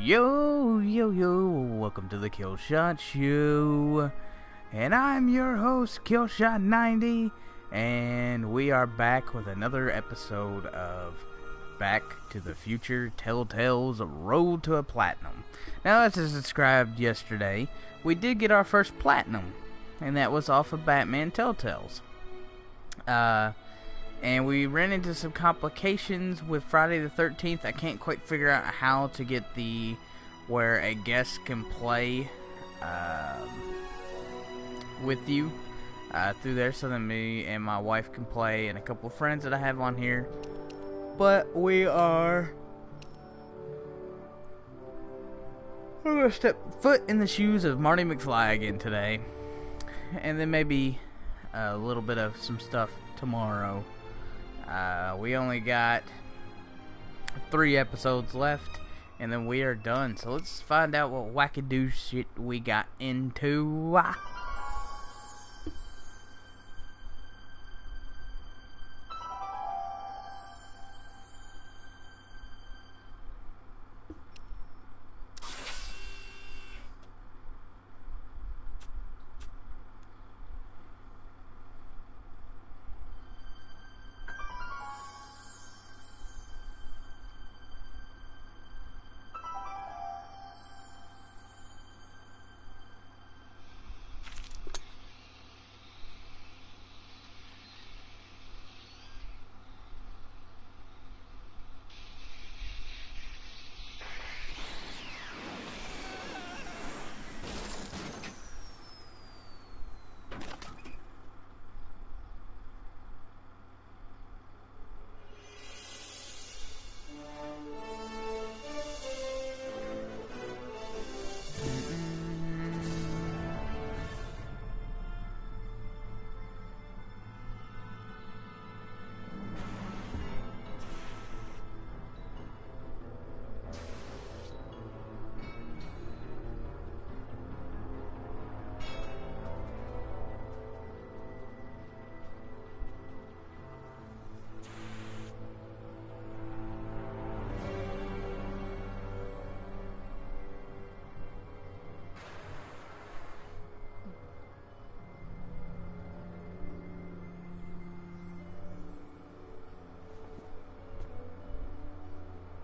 Yo, welcome to the Thekillshot Show, and I'm your host, Thekillshot90, and we are back with another episode of Back to the Future Telltale's Road to a Platinum. Now, as I described yesterday, we did get our first platinum, and that was off of Batman Telltales. And we ran into some complications with Friday the 13th. I can't quite figure out how to get where a guest can play with you through there, so that me and my wife can play, and a couple of friends that I have on here. But we're going to step foot in the shoes of Marty McFly again today, and then maybe a little bit of some stuff tomorrow. We only got 3 episodes left, and then we are done. So let's find out what wackadoo shit we got into.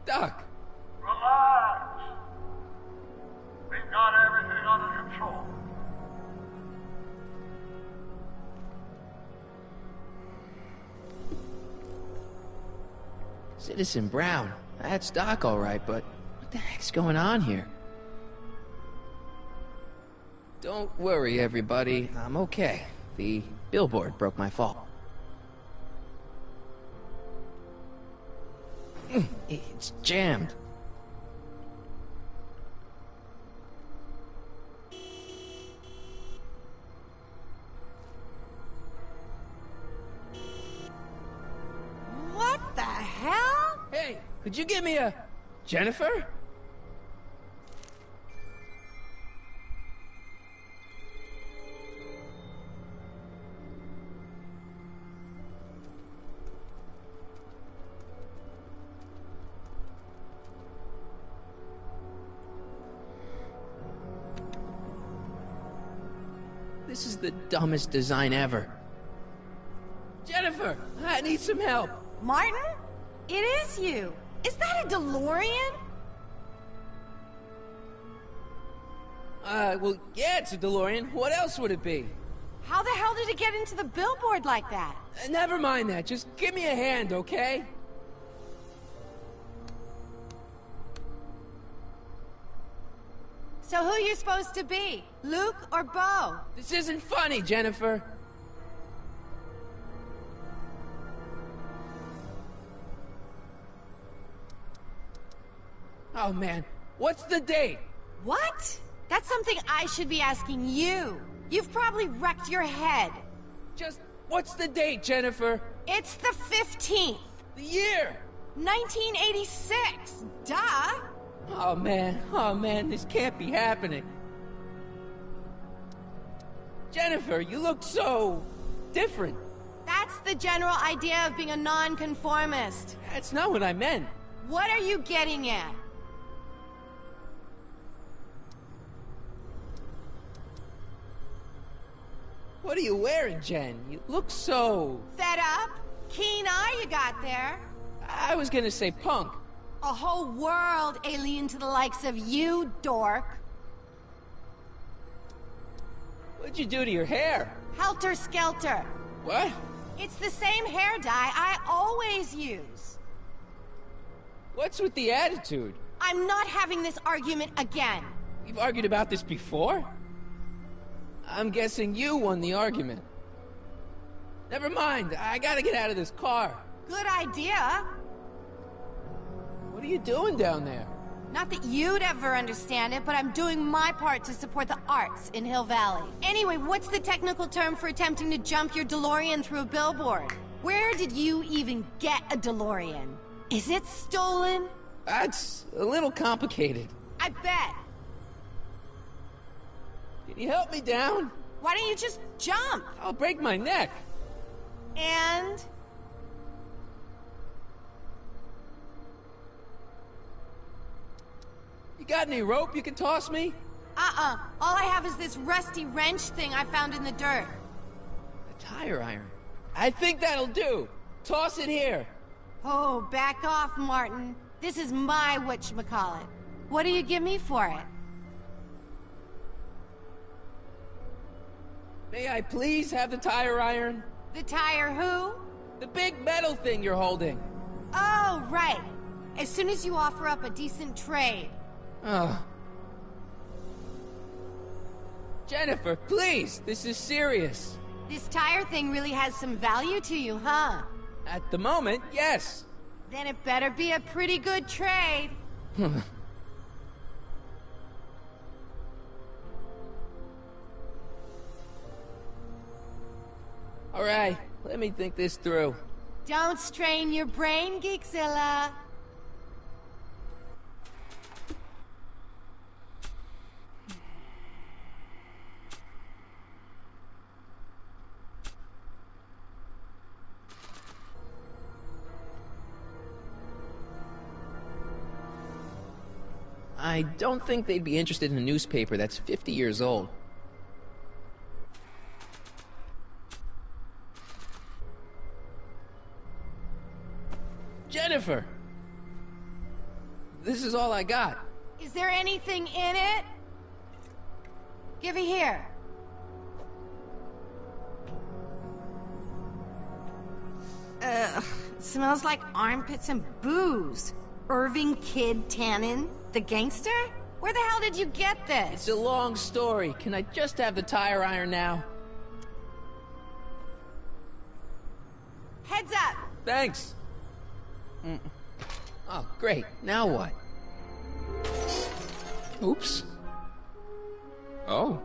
Doc! Relax! We've got everything under control. Citizen Brown. That's Doc all right, but what the heck's going on here? Don't worry, everybody. I'm okay. The billboard broke my fall. It's jammed. What the hell? Hey, could you give me a... Jennifer? This is the dumbest design ever. Jennifer, I need some help. Martin? It is you. Is that a DeLorean? Well, yeah, it's a DeLorean. What else would it be? How the hell did it get into the billboard like that? Never mind that. Just give me a hand, okay? So who you supposed to be? Luke or Bo? This isn't funny, Jennifer. Oh, man. What's the date? What? That's something I should be asking you. You've probably wrecked your head. Just, what's the date, Jennifer? It's the 15th. The year! 1986. Duh. Oh, man, this can't be happening. Jennifer, you look so... different. That's the general idea of being a nonconformist. That's not what I meant. What are you getting at? What are you wearing, Jen? You look so... Fed up? Keen eye you got there. I was gonna say punk. A whole world alien to the likes of you, dork. What'd you do to your hair? Helter Skelter. What? It's the same hair dye I always use. What's with the attitude? I'm not having this argument again. We've argued about this before? I'm guessing you won the argument. Never mind, I gotta get out of this car. Good idea. What are you doing down there? Not that you'd ever understand it, but I'm doing my part to support the arts in Hill Valley. Anyway, what's the technical term for attempting to jump your DeLorean through a billboard? Where did you even get a DeLorean? Is it stolen? That's a little complicated. I bet. Can you help me down? Why don't you just jump? I'll break my neck. And... You got any rope you can toss me? All I have is this rusty wrench thing I found in the dirt. A tire iron. I think that'll do. Toss it here. Oh, back off, Martin. This is my whatchamacallit. What do you give me for it? May I please have the tire iron? The tire who? The big metal thing you're holding. Oh, right. As soon as you offer up a decent trade. Ugh. Jennifer, please, this is serious. This tire thing really has some value to you, huh? At the moment, yes. Then it better be a pretty good trade. All right, let me think this through. Don't strain your brain, Geekzilla. I don't think they'd be interested in a newspaper that's 50 years old. Jennifer! This is all I got. Is there anything in it? Give it here. Ugh, it smells like armpits and booze. Irving Kid Tannen, the gangster? Where the hell did you get this? It's a long story. Can I just have the tire iron now? Heads up! Thanks. Oh, great. Now what? Oops. Oh.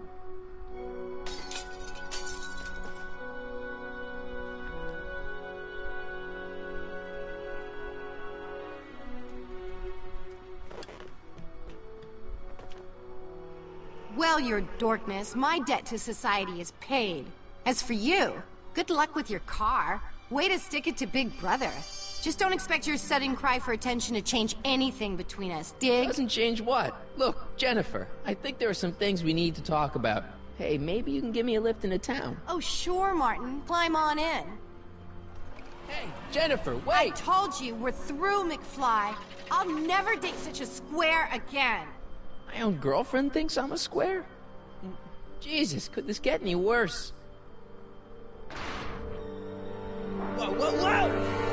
Well, your dorkness, my debt to society is paid. As for you, good luck with your car. Way to stick it to Big Brother. Just don't expect your sudden cry for attention to change anything between us, dig? Doesn't change what? Look, Jennifer, I think there are some things we need to talk about. Hey, maybe you can give me a lift into town. Oh, sure, Martin. Climb on in. Hey, Jennifer, wait! I told you, we're through, McFly. I'll never date such a square again. My own girlfriend thinks I'm a square? Jesus, could this get any worse? Whoa, whoa, whoa!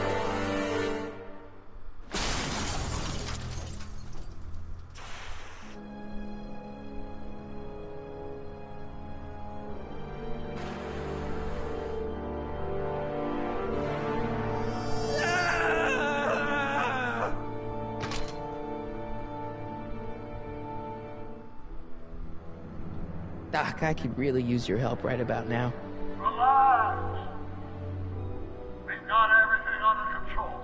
Doc, I could really use your help right about now. Relax. We've got everything under control.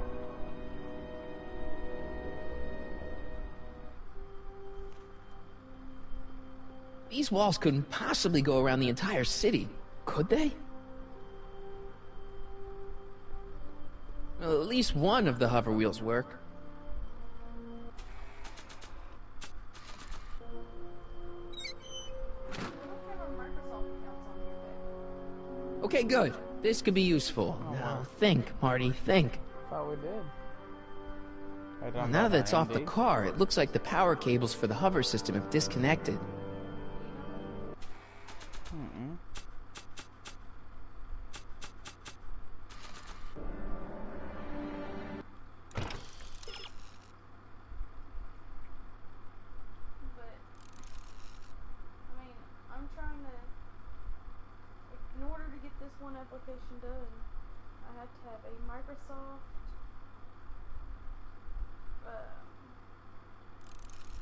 These walls couldn't possibly go around the entire city, could they? Well, at least one of the hover wheels work. Okay, good. This could be useful. Now, think, Marty, think. Thought we did. Well, now that it's off the car, it looks like the power cables for the hover system have disconnected. In order to get this one application done, I have to have a Microsoft,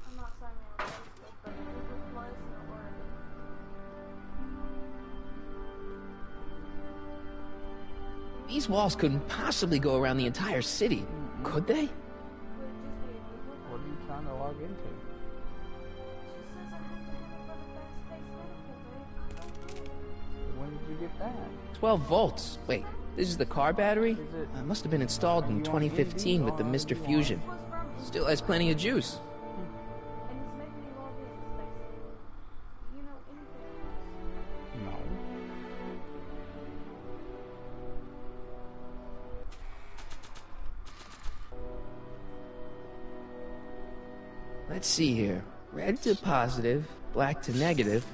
I'm not signing in with Facebook, but Google Plus and a Word. These walls couldn't possibly go around the entire city, could they? Would it just be a Google? What are you trying to log into? She says I have to have it for the fast-paced medical, babe. I don't know. When did you get that? 12 volts. Wait, this is the car battery? Is it? It must have been installed in 2015 with the Mr. Fusion. Still has plenty of juice. And he's making me log in, basically. Do you know anything else? No. Let's see here. Red to positive, black to negative.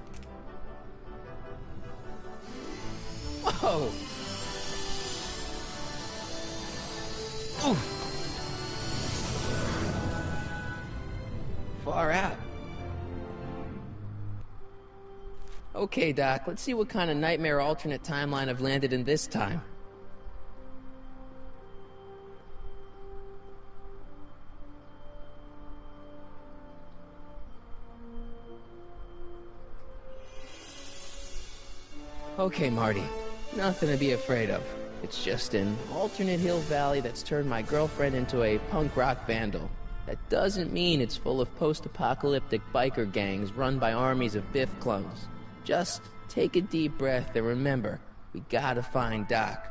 Whoa! Oof. Far out. Okay, Doc, let's see what kind of nightmare alternate timeline I've landed in this time. Okay, Marty. Nothing to be afraid of. It's just an alternate Hill Valley that's turned my girlfriend into a punk rock vandal. That doesn't mean it's full of post-apocalyptic biker gangs run by armies of Biff clones. Just take a deep breath and remember, we gotta find Doc.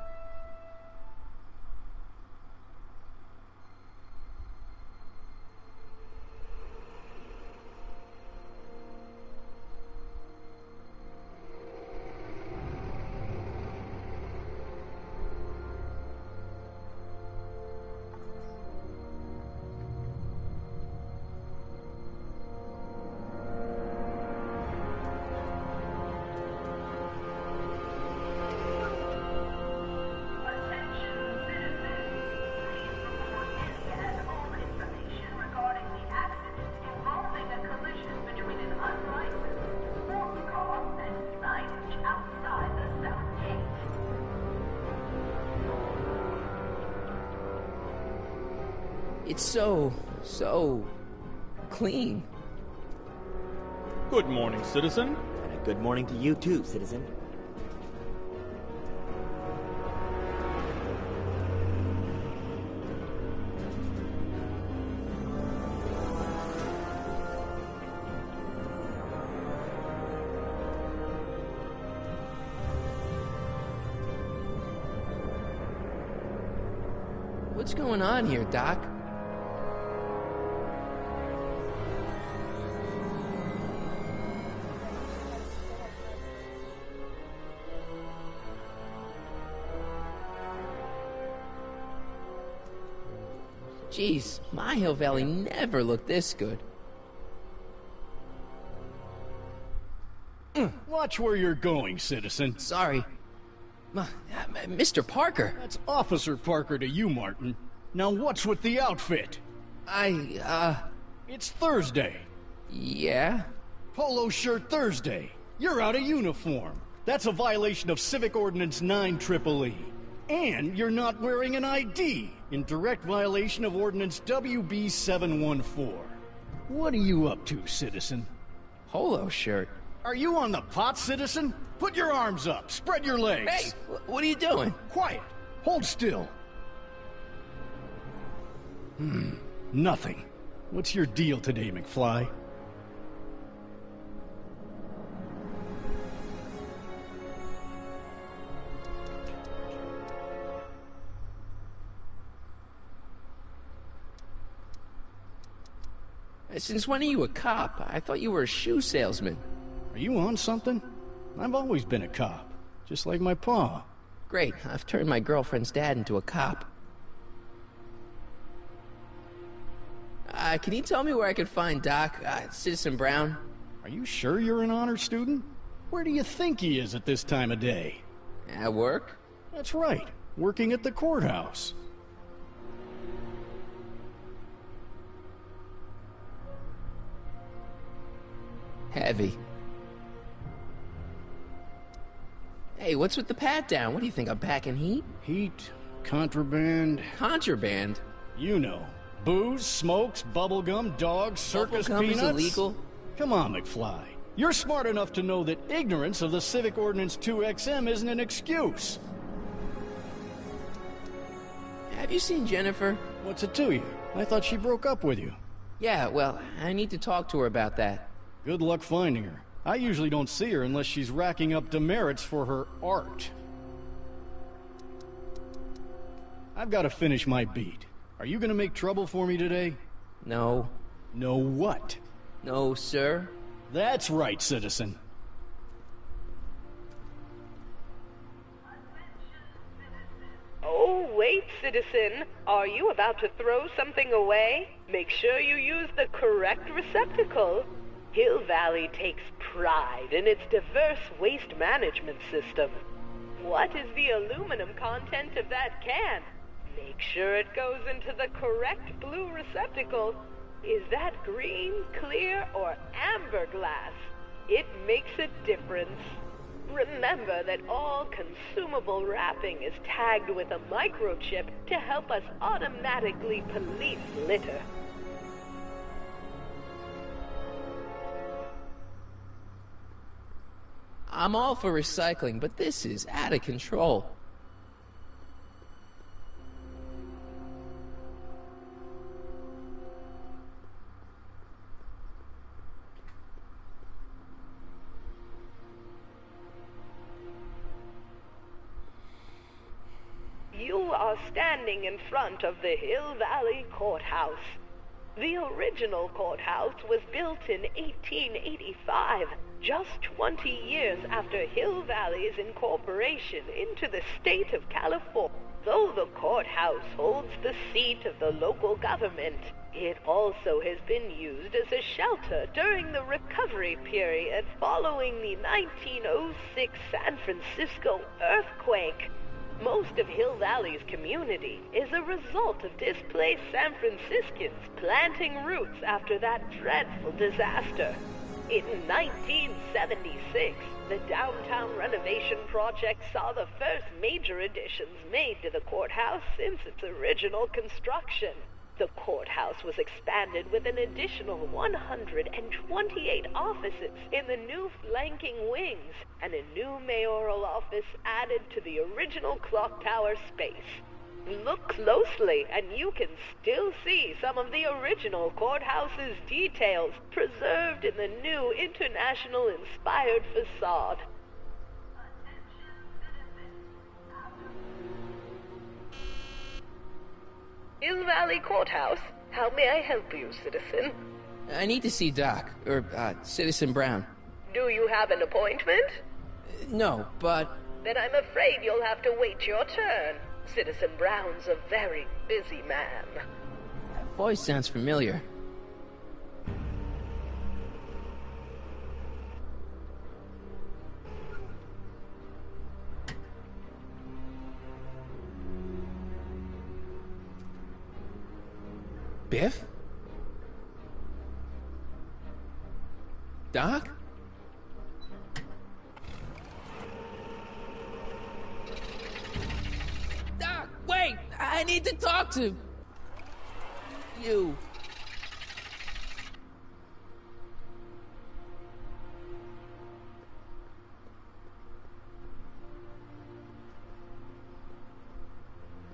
It's so clean. Good morning, citizen. And a good morning to you too, citizen. What's going on here, Doc? Jeez, my Hill Valley never looked this good. Watch where you're going, citizen. Sorry. Mr. Parker. That's Officer Parker to you, Martin. Now what's with the outfit? It's Thursday. Yeah? Polo shirt Thursday. You're out of uniform. That's a violation of Civic Ordinance 9EEE. And you're not wearing an ID, in direct violation of Ordinance WB 714. What are you up to, citizen? Polo shirt. Are you on the pot, citizen? Put your arms up, spread your legs. Hey, what are you doing? Quiet. Hold still. Nothing. What's your deal today, McFly? Since when are you a cop? I thought you were a shoe salesman. Are you on something? I've always been a cop. just like my pa. Great, I've turned my girlfriend's dad into a cop. Can you tell me where I could find Doc, Citizen Brown? Are you sure you're an honor student? Where do you think he is at this time of day? At work? That's right, working at the courthouse. Heavy. Hey, what's with the pat down? What do you think, I'm packing heat? Heat, contraband, Contraband? you know. Booze, smokes, bubblegum, dogs, circus Bubblegum is peanuts. illegal? Come on, McFly. You're smart enough to know that ignorance of the Civic Ordinance 2XM isn't an excuse. Have you seen Jennifer? What's it to you? I thought she broke up with you. Yeah, well, I need to talk to her about that. Good luck finding her. I usually don't see her unless she's racking up demerits for her art. I've got to finish my beat. Are you gonna make trouble for me today? No. No what? No, sir. That's right, citizen. Oh, wait, citizen. Are you about to throw something away? Make sure you use the correct receptacle. Hill Valley takes pride in its diverse waste management system. What is the aluminum content of that can? Make sure it goes into the correct blue receptacle. Is that green, clear, or amber glass? It makes a difference. Remember that all consumable wrapping is tagged with a microchip to help us automatically police litter. I'm all for recycling, but this is out of control. You are standing in front of the Hill Valley Courthouse. The original courthouse was built in 1885, just 20 years after Hill Valley's incorporation into the state of California. Though the courthouse holds the seat of the local government, it also has been used as a shelter during the recovery period following the 1906 San Francisco earthquake. Most of Hill Valley's community is a result of displaced San Franciscans planting roots after that dreadful disaster. In 1976, the downtown renovation project saw the first major additions made to the courthouse since its original construction. The courthouse was expanded with an additional 128 offices in the new flanking wings, and a new mayoral office added to the original clock tower space. Look closely, and you can still see some of the original courthouse's details preserved in the new international-inspired facade. Hill Valley Courthouse. How may I help you, citizen? I need to see Doc, or, Citizen Brown. Do you have an appointment? No, but... Then I'm afraid you'll have to wait your turn. Citizen Brown's a very busy man. That voice sounds familiar. Biff? Doc? Doc, wait! I need to talk to you.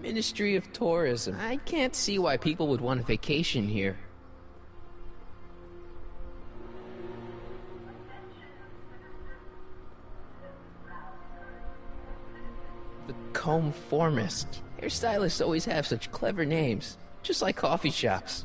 Ministry of Tourism. I can't see why people would want a vacation here. The Comformist. Hairstylists always have such clever names, just like coffee shops.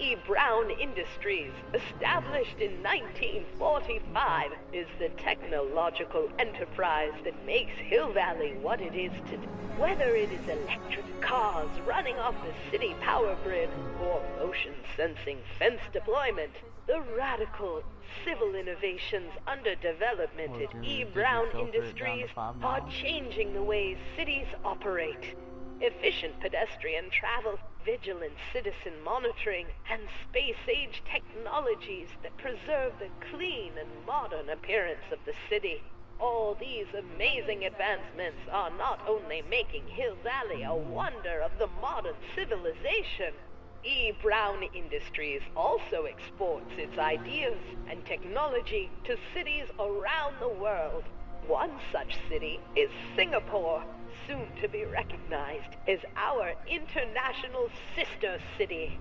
E. Brown Industries, established in 1945, is the technological enterprise that makes Hill Valley what it is today. Whether it is electric cars running off the city power grid or motion-sensing fence deployment, the radical civil innovations under development at E. Brown Industries are changing the ways cities operate. Efficient pedestrian travel, vigilant citizen monitoring, and space-age technologies that preserve the clean and modern appearance of the city. All these amazing advancements are not only making Hill Valley a wonder of the modern civilization, E. Brown Industries also exports its ideas and technology to cities around the world. One such city is Singapore, soon to be recognized as our international sister city.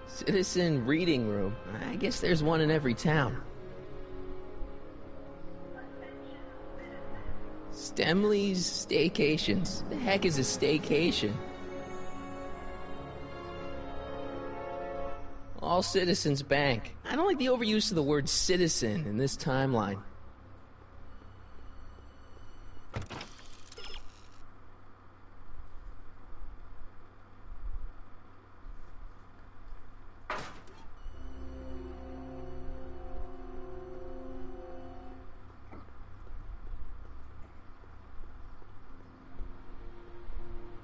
Citizen reading room. I guess there's one in every town. Stemley's Staycations. The heck is a staycation? All Citizens Bank. I don't like the overuse of the word citizen in this timeline.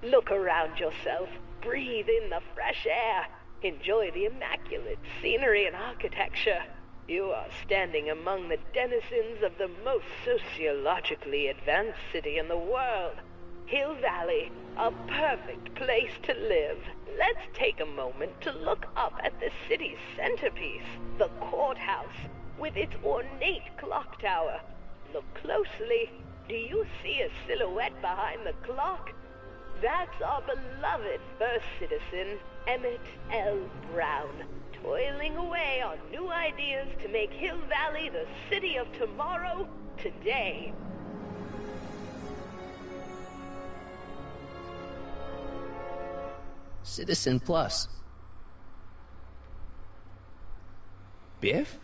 Look around yourself, breathe in the fresh air, enjoy the immaculate scenery and architecture. You are standing among the denizens of the most sociologically advanced city in the world. Hill Valley, a perfect place to live. Let's take a moment to look up at the city's centerpiece, the courthouse, with its ornate clock tower. Look closely. Do you see a silhouette behind the clock? That's our beloved first citizen, Emmett L. Brown, toiling away on new ideas to make Hill Valley the city of tomorrow, today. Citizen Plus. Biff?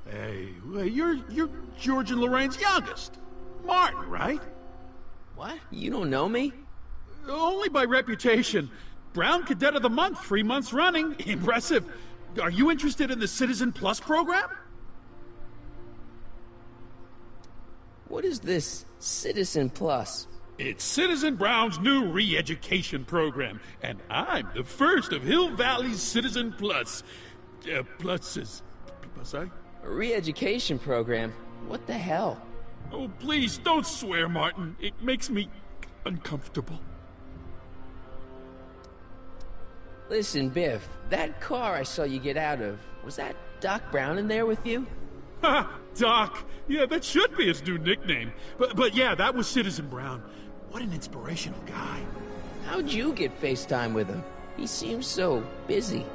Hey, you're George and Lorraine's youngest. Martin, right? What? You don't know me? Only by reputation. Brown Cadet of the Month, 3 months running. Impressive. Are you interested in the Citizen Plus program? What is this Citizen Plus? It's Citizen Brown's new re-education program, and I'm the first of Hill Valley's Citizen Plus. Pluses. Plus, A re-education program? What the hell? Oh, please, don't swear, Martin. It makes me uncomfortable. Listen, Biff, that car I saw you get out of, was that Doc Brown in there with you? Ha! Doc! Yeah, that should be his new nickname. But yeah, that was Citizen Brown. What an inspirational guy. How'd you get FaceTime with him? He seems so busy.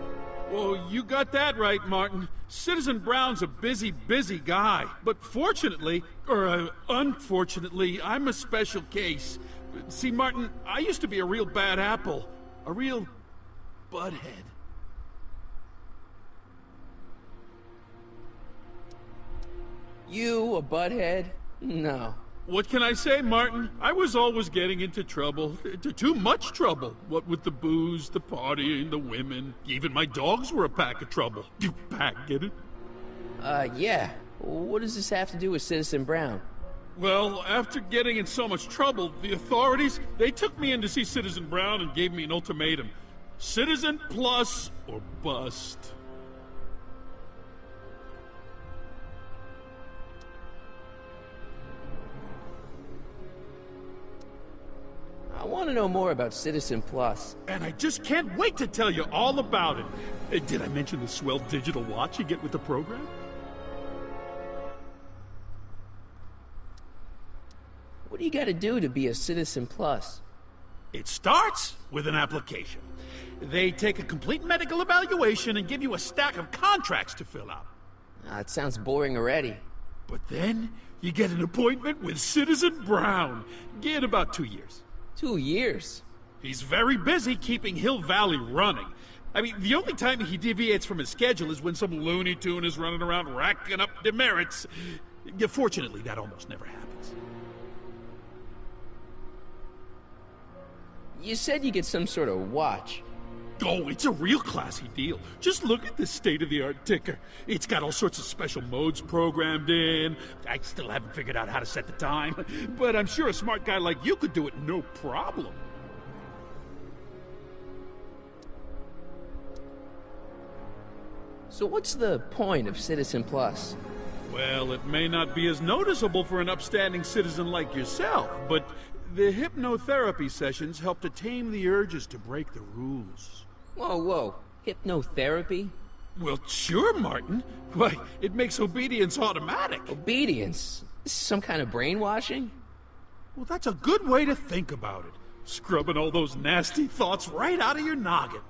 Well, you got that right, Martin. Citizen Brown's a busy guy. But fortunately, or unfortunately, I'm a special case. See, Martin, I used to be a real bad apple. A real butthead. You a butthead? No. What can I say, Martin? I was always getting into trouble. Too much trouble. What with the booze, the partying, the women. Even my dogs were a pack of trouble. Pack, get it? Yeah. What does this have to do with Citizen Brown? Well, after getting in so much trouble, the authorities, they took me in to see Citizen Brown and gave me an ultimatum. Citizen Plus or bust. I want to know more about Citizen Plus. And I just can't wait to tell you all about it. Did I mention the swell digital watch you get with the program? What do you got to do to be a Citizen Plus? It starts with an application. They take a complete medical evaluation and give you a stack of contracts to fill out. It sounds boring already. But then you get an appointment with Citizen Brown. In about 2 years. 2 years? He's very busy keeping Hill Valley running. I mean, the only time he deviates from his schedule is when some Looney Tune is running around racking up demerits. Fortunately, that almost never happens. You said you get some sort of watch. Oh, it's a real classy deal. Just look at this state-of-the-art ticker. It's got all sorts of special modes programmed in. I still haven't figured out how to set the time, but I'm sure a smart guy like you could do it no problem. So what's the point of Citizen Plus? Well, it may not be as noticeable for an upstanding citizen like yourself, but the hypnotherapy sessions help to tame the urges to break the rules. Whoa. Hypnotherapy? Well, sure, Martin. Why, it makes obedience automatic. Obedience? This is some kind of brainwashing? Well, that's a good way to think about it. Scrubbing all those nasty thoughts right out of your noggin.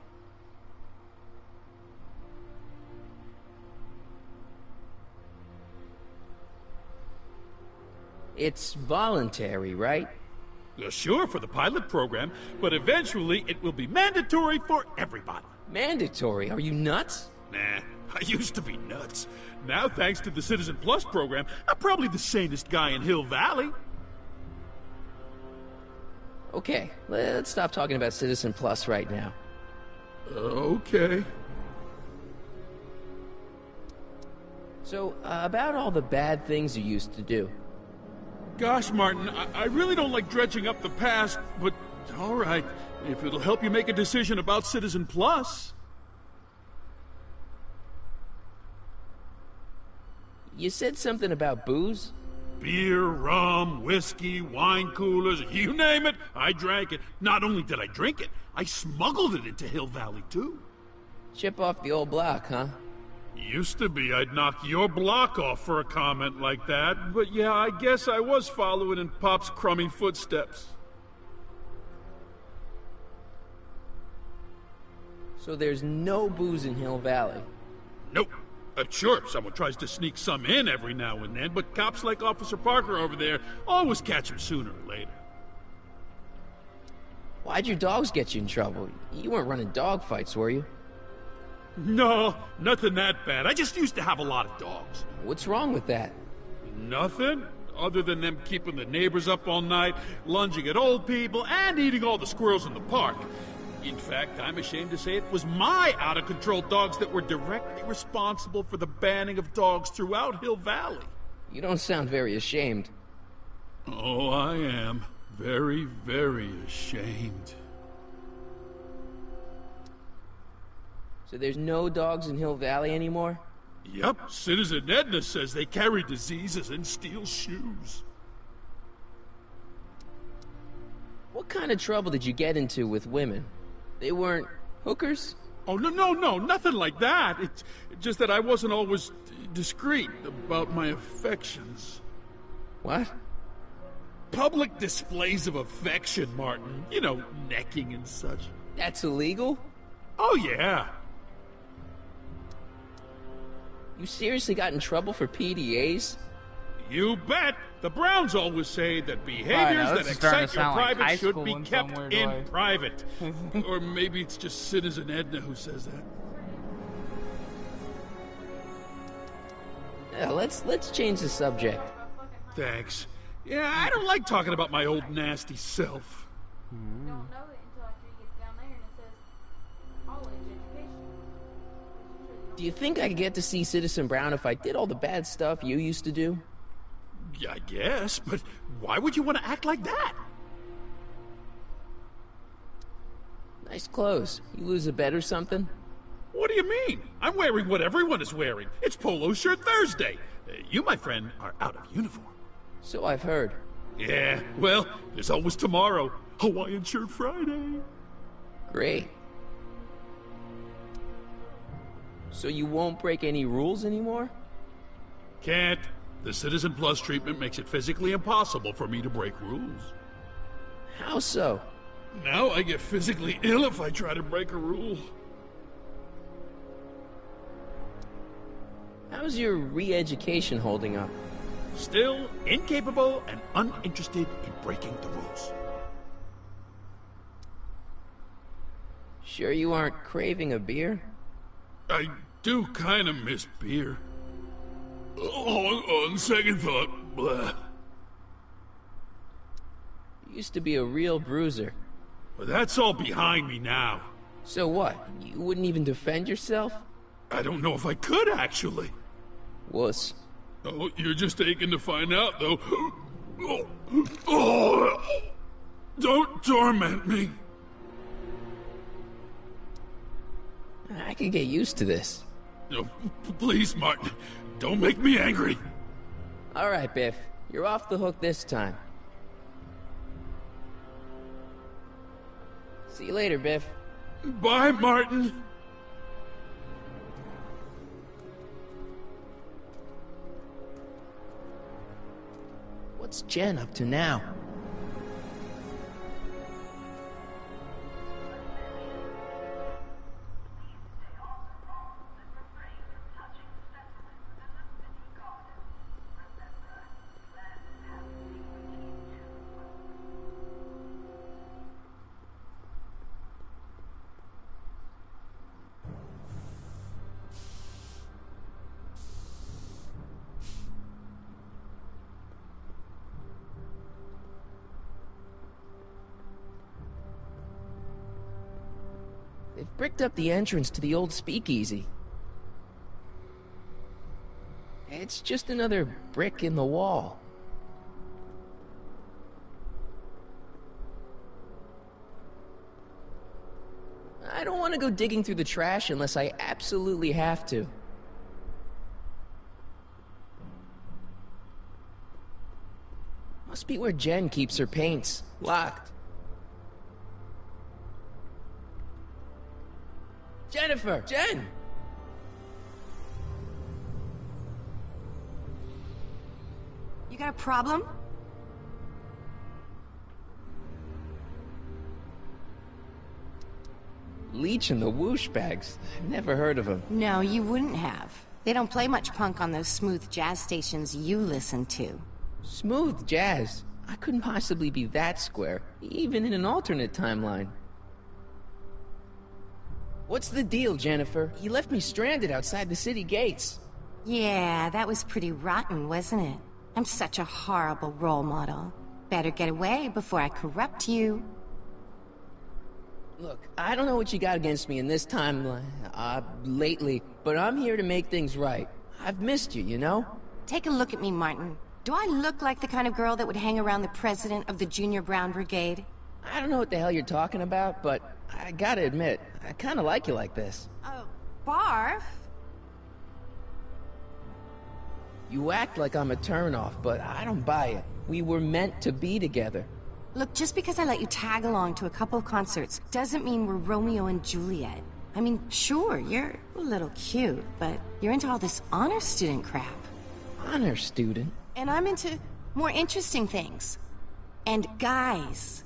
It's voluntary, right? Sure, for the pilot program, but eventually it will be mandatory for everybody. Mandatory? Are you nuts? Nah, I used to be nuts. Now, thanks to the Citizen Plus program, I'm probably the sanest guy in Hill Valley. Okay, let's stop talking about Citizen Plus right now. Okay. So, about all the bad things you used to do. Gosh, Martin, I really don't like dredging up the past, but all right, if it'll help you make a decision about Citizen Plus. You said something about booze? Beer, rum, whiskey, wine coolers, you name it, I drank it. Not only did I drink it, I smuggled it into Hill Valley, too. Chip off the old block, huh? Used to be I'd knock your block off for a comment like that, but yeah, I guess I was following in Pop's crummy footsteps. So there's no booze in Hill Valley? Nope. Sure, someone tries to sneak some in every now and then, but cops like Officer Parker over there always catch him sooner or later. Why'd your dogs get you in trouble? You weren't running dog fights, were you? No, nothing that bad. I just used to have a lot of dogs. What's wrong with that? Nothing, other than them keeping the neighbors up all night, lunging at old people, and eating all the squirrels in the park. In fact, I'm ashamed to say it was my out-of-control dogs that were directly responsible for the banning of dogs throughout Hill Valley. You don't sound very ashamed. Oh, I am. Very, very ashamed. So there's no dogs in Hill Valley anymore? Yep, Citizen Edna says they carry diseases and steal shoes. What kind of trouble did you get into with women? They weren't hookers? Oh, no, nothing like that. It's just that I wasn't always discreet about my affections. What? Public displays of affection, Martin. You know, necking and such. That's illegal? Oh, yeah. You seriously got in trouble for PDAs? You bet! The Browns always say that behaviors that excite your private should be kept in private. Or maybe it's just Citizen Edna who says that. Yeah, let's change the subject. Thanks. Yeah, I don't like talking about my old nasty self. You don't know it until after you get down there and it says college education. Do you think I could get to see Citizen Brown if I did all the bad stuff you used to do? Yeah, I guess, but why would you want to act like that? Nice clothes. You lose a bet or something? What do you mean? I'm wearing what everyone is wearing. It's Polo Shirt Thursday. You, my friend, are out of uniform. So I've heard. Yeah, well, there's always tomorrow. Hawaiian Shirt Friday. Great. So you won't break any rules anymore? Can't. The Citizen Plus treatment makes it physically impossible for me to break rules. How so? Now I get physically ill if I try to break a rule. How's your re-education holding up? Still incapable and uninterested in breaking the rules. Sure you aren't craving a beer? I do kind of miss beer. On second thought, blah. You used to be a real bruiser. Well, that's all behind me now. So what? You wouldn't even defend yourself? I don't know if I could, actually. Wuss. Oh, you're just aching to find out, though. Oh, don't torment me. I could get used to this. No, please, Martin. Don't make me angry. All right, Biff. You're off the hook this time. See you later, Biff. Bye, Martin. What's Jen up to now? They've bricked up the entrance to the old speakeasy. It's just another brick in the wall. I don't want to go digging through the trash unless I absolutely have to. Must be where Jen keeps her paints. Locked. Jennifer! Jen! You got a problem? Leech and the Whoosh Bags. I've never heard of them. No, you wouldn't have. They don't play much punk on those smooth jazz stations you listen to. Smooth jazz? I couldn't possibly be that square, even in an alternate timeline. What's the deal, Jennifer? You left me stranded outside the city gates. Yeah, that was pretty rotten, wasn't it? I'm such a horrible role model. Better get away before I corrupt you. Look, I don't know what you got against me in this timeline, lately, but I'm here to make things right. I've missed you, you know? Take a look at me, Martin. Do I look like the kind of girl that would hang around the president of the Junior Brown Brigade? I don't know what the hell you're talking about, but I gotta admit, I kinda like you like this. Oh, barf? You act like I'm a turnoff, but I don't buy it. We were meant to be together. Look, just because I let you tag along to a couple of concerts doesn't mean we're Romeo and Juliet. I mean, sure, you're a little cute, but you're into all this honor student crap. Honor student? And I'm into more interesting things. And guys.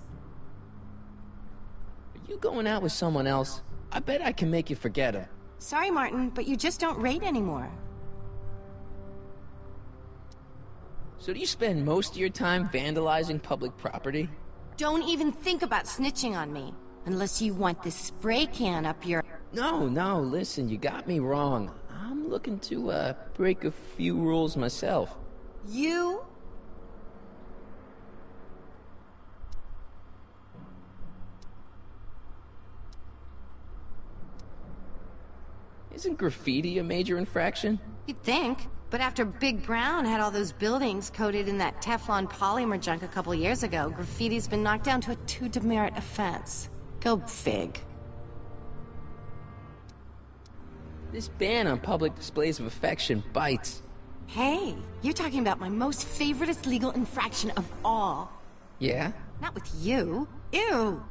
Are you going out with someone else? I bet I can make you forget her. Sorry, Martin, but you just don't rate anymore. So do you spend most of your time vandalizing public property? Don't even think about snitching on me. Unless you want this spray can up your... No, listen, you got me wrong. I'm looking to, break a few rules myself. You? Isn't graffiti a major infraction? You'd think. But after Big Brown had all those buildings coated in that Teflon polymer junk a couple years ago, graffiti's been knocked down to a 2 demerit offense. Go fig. This ban on public displays of affection bites. Hey, you're talking about my most favoriteest legal infraction of all. Yeah? Not with you. Ew.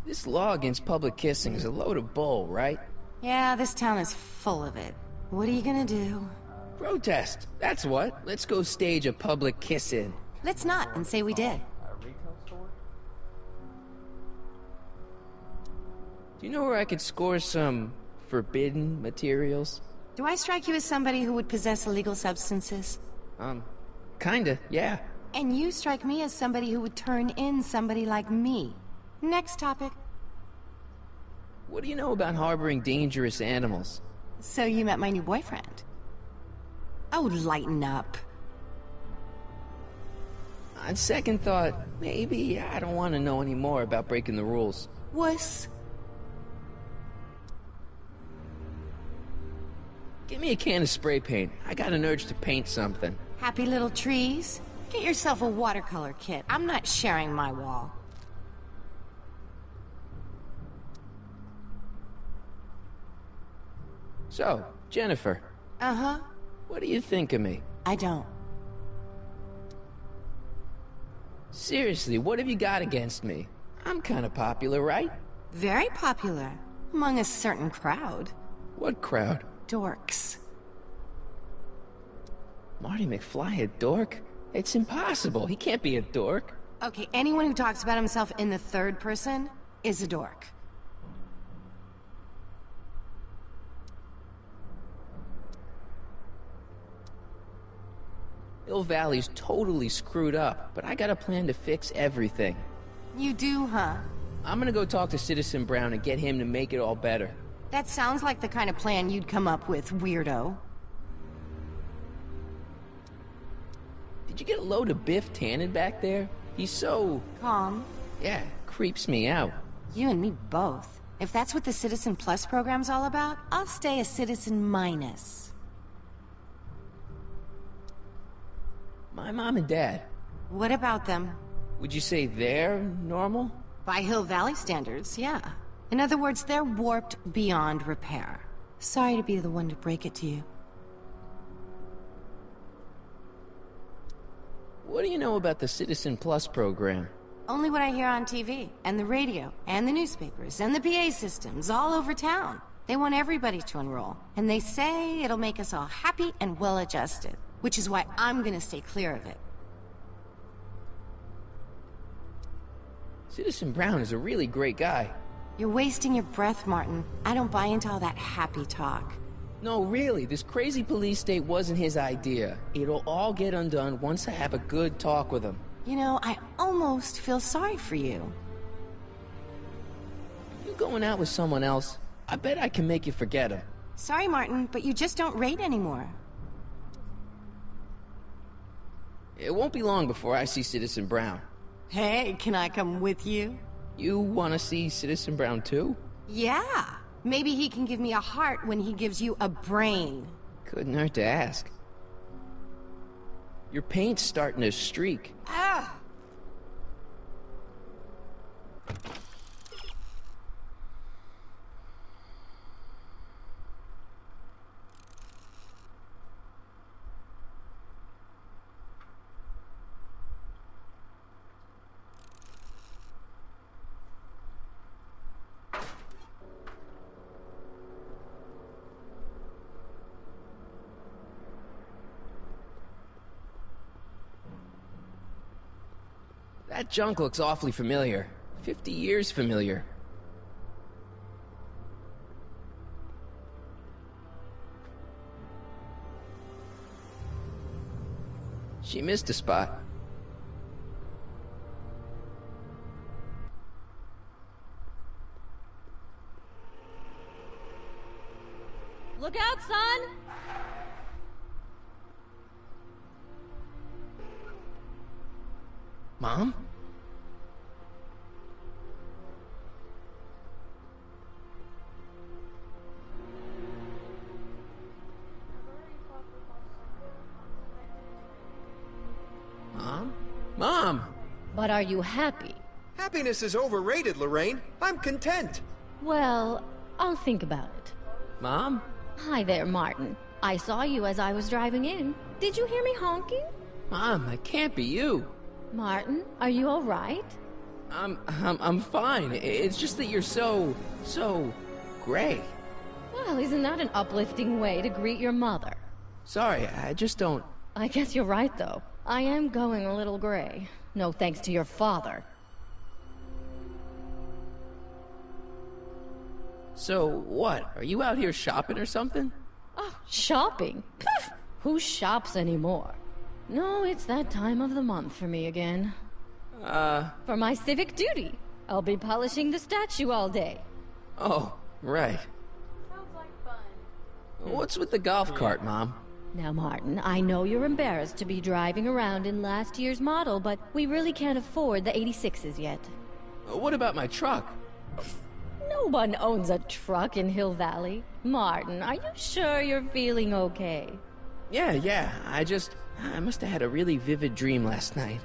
This law against public kissing is a load of bull, right? Yeah, this town is full of it. What are you gonna do? Protest. That's what. Let's go stage a public kiss-in. Let's not, and say we did. Do you know where I could score some forbidden materials? Do I strike you as somebody who would possess illegal substances? Kinda, yeah. And you strike me as somebody who would turn in somebody like me. Next topic. What do you know about harboring dangerous animals? So you met my new boyfriend. Oh, lighten up. On second thought, maybe I don't want to know any more about breaking the rules. Wuss. Give me a can of spray paint. I got an urge to paint something. Happy little trees? Get yourself a watercolor kit. I'm not sharing my wall. So, Jennifer. Uh-huh. What do you think of me? I don't. Seriously, what have you got against me? I'm kind of popular, right? Very popular. Among a certain crowd. What crowd? Dorks. Marty McFly a dork? It's impossible. He can't be a dork. Okay, anyone who talks about himself in the third person is a dork. Hill Valley's totally screwed up, but I got a plan to fix everything. You do, huh? I'm gonna go talk to Citizen Brown and get him to make it all better. That sounds like the kind of plan you'd come up with, weirdo. Did you get a load of Biff Tannen back there? He's so... Calm. yeah, creeps me out. You and me both. If that's what the Citizen Plus program's all about, I'll stay a Citizen Minus. My mom and dad. What about them? Would you say they're normal? By Hill Valley standards, yeah. In other words, they're warped beyond repair. Sorry to be the one to break it to you. What do you know about the Citizen Plus program? Only what I hear on TV, and the radio, and the newspapers, and the PA systems all over town. They want everybody to enroll, and they say it'll make us all happy and well-adjusted, which is why I'm gonna stay clear of it. Citizen Brown is a really great guy. You're wasting your breath, Martin. I don't buy into all that happy talk. No, really, this crazy police state wasn't his idea. It'll all get undone once I have a good talk with him. You know, I almost feel sorry for you. You going out with someone else? I bet I can make you forget him. Sorry, Martin, but you just don't rate anymore. It won't be long before I see Citizen Brown. Hey, can I come with you? You want to see Citizen Brown too? Yeah. Maybe he can give me a heart when he gives you a brain. Couldn't hurt to ask. Your paint's starting to streak. Ah! That junk looks awfully familiar. 50 years familiar. She missed a spot. Look out, son! Mom? Mom? Mom! But are you happy? Happiness is overrated, Lorraine. I'm content. Well, I'll think about it. Mom? Hi there, Martin. I saw you as I was driving in. Did you hear me honking? Mom, that can't be you. Martin, are you all right? I'm fine. It's just that you're so gray. Well, isn't that an uplifting way to greet your mother? Sorry, I just don't... I guess you're right, though. I am going a little gray. No thanks to your father. So, what? Are you out here shopping or something? Oh, shopping? Pff, who shops anymore? No, it's that time of the month for me again. For my civic duty. I'll be polishing the statue all day. Oh, right. Sounds like fun. What's with the golf cart, Mom? Now, Martin, I know you're embarrassed to be driving around in last year's model, but we really can't afford the 86s yet. What about my truck? No one owns a truck in Hill Valley. Martin, are you sure you're feeling okay? Yeah. I must have had a really vivid dream last night.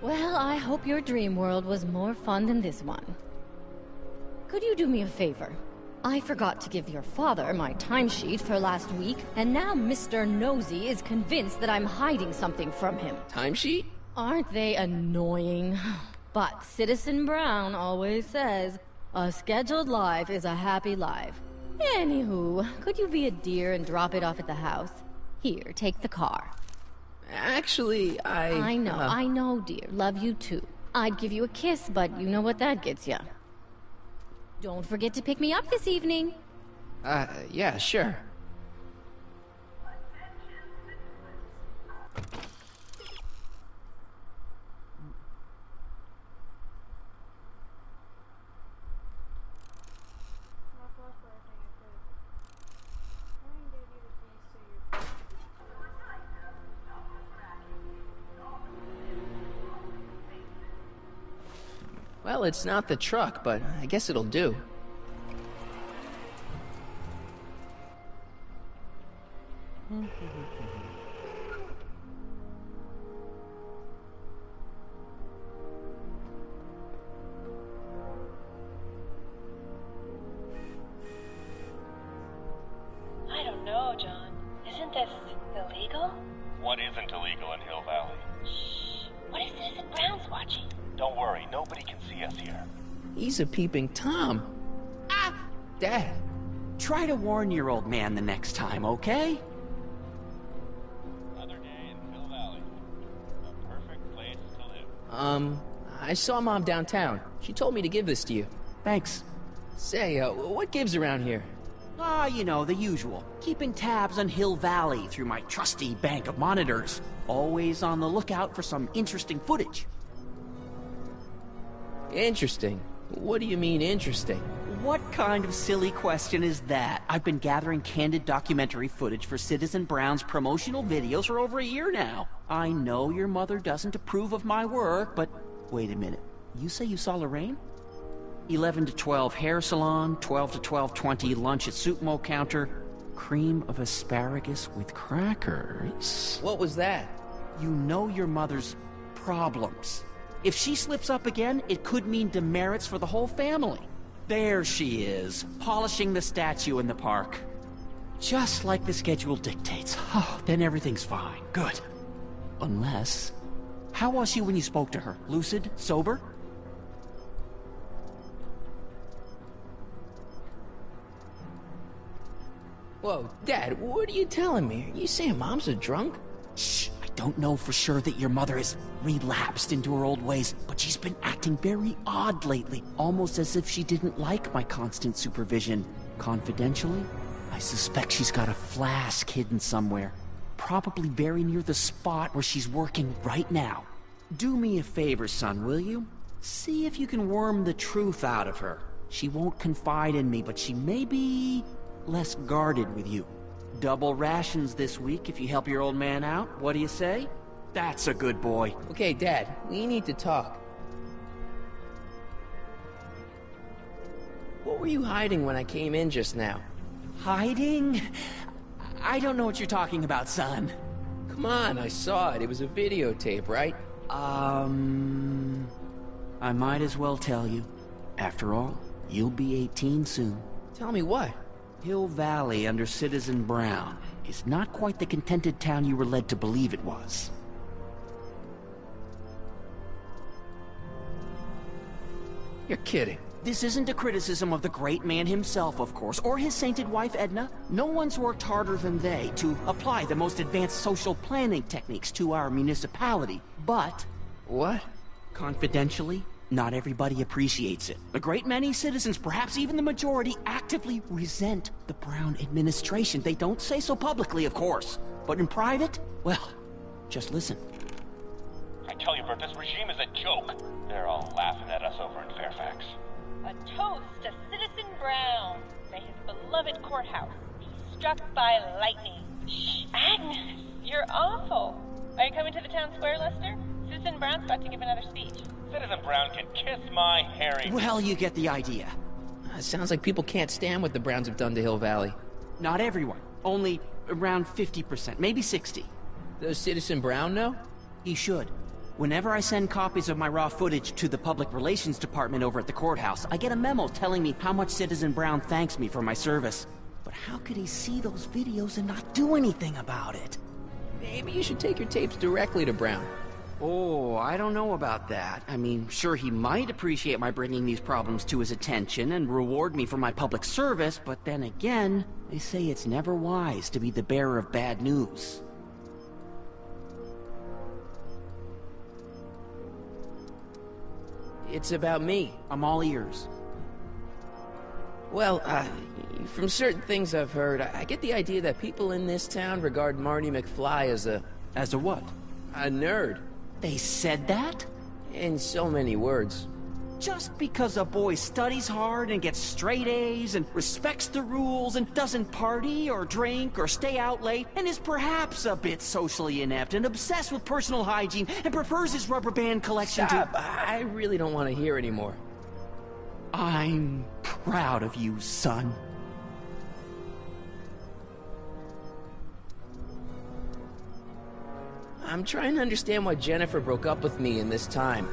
Well, I hope your dream world was more fun than this one. Could you do me a favor? I forgot to give your father my timesheet for last week, and now Mr. Nosy is convinced that I'm hiding something from him. Timesheet? Aren't they annoying? But Citizen Brown always says, a scheduled life is a happy life. Anywho, could you be a dear and drop it off at the house? Here, take the car. Actually, I know, dear. Love you too. I'd give you a kiss, but you know what that gets ya. Don't forget to pick me up this evening. Yeah, sure. Well, it's not the truck, but I guess it'll do. I don't know, John. Isn't this illegal? What isn't illegal in Hill Valley? Shh. What if Citizen Brown's watching? Don't worry, nobody can see us here. He's a peeping Tom. Ah! Dad. Try to warn your old man the next time, okay? Another day in Hill Valley. A perfect place to live. I saw Mom downtown. She told me to give this to you. Thanks. Say, what gives around here? You know, the usual. Keeping tabs on Hill Valley through my trusty bank of monitors. Always on the lookout for some interesting footage. Interesting? What do you mean, interesting? What kind of silly question is that? I've been gathering candid documentary footage for Citizen Brown's promotional videos for over a year now. I know your mother doesn't approve of my work, but wait a minute. You say you saw Lorraine? 11 to 12 hair salon, 12 to 12:20 lunch at soup mo counter, cream of asparagus with crackers. What was that? You know your mother's problems. If she slips up again, it could mean demerits for the whole family. There she is, polishing the statue in the park. Just like the schedule dictates. Oh, then everything's fine. Good. Unless... How was she when you spoke to her? Lucid? Sober? Whoa, Dad, what are you telling me? Are you saying Mom's a drunk? Shh, I don't know for sure that your mother has relapsed into her old ways, but she's been acting very odd lately, almost as if she didn't like my constant supervision. Confidentially, I suspect she's got a flask hidden somewhere, probably very near the spot where she's working right now. Do me a favor, son, will you? See if you can worm the truth out of her. She won't confide in me, but she may be less guarded with you. Double rations this week if you help your old man out. What do you say? That's a good boy. Okay, Dad, we need to talk. What were you hiding when I came in just now? Hiding? I don't know what you're talking about, son. Come on, I saw it. It was a videotape, right? I might as well tell you. After all, you'll be 18 soon. Tell me what? Hill Valley under Citizen Brown is not quite the contented town you were led to believe it was. You're kidding. This isn't a criticism of the great man himself, of course, or his sainted wife, Edna. No one's worked harder than they to apply the most advanced social planning techniques to our municipality. But... What? Confidentially, not everybody appreciates it. A great many citizens, perhaps even the majority, actively resent the Brown administration. They don't say so publicly, of course. But in private, well, Just listen. I tell you, Bert, this regime is a joke. They're all laughing at us over in Fairfax. A toast to Citizen Brown. May his beloved courthouse be struck by lightning. Shh, Agnes, you're awful. Are you coming to the town square, Lester? Citizen Brown's about to give another speech. Citizen Brown can kiss my hairy... Well, you get the idea. Sounds like people can't stand what the Browns have done to Hill Valley. Not everyone. Only around 50%, maybe 60. Does Citizen Brown know? He should. Whenever I send copies of my raw footage to the Public Relations Department over at the courthouse, I get a memo telling me how much Citizen Brown thanks me for my service. But how could he see those videos and not do anything about it? Maybe you should take your tapes directly to Brown. Oh, I don't know about that. I mean, sure, he might appreciate my bringing these problems to his attention and reward me for my public service, but then again, they say it's never wise to be the bearer of bad news. It's about me. I'm all ears. Well, from certain things I've heard, I get the idea that people in this town regard Marty McFly as a... As a what? A nerd. They said that? In so many words. Just because a boy studies hard and gets straight A's and respects the rules and doesn't party or drink or stay out late and is perhaps a bit socially inept and obsessed with personal hygiene and prefers his rubber band collection Stop. I really don't want to hear anymore. I'm proud of you, son. I'm trying to understand why Jennifer broke up with me in this time.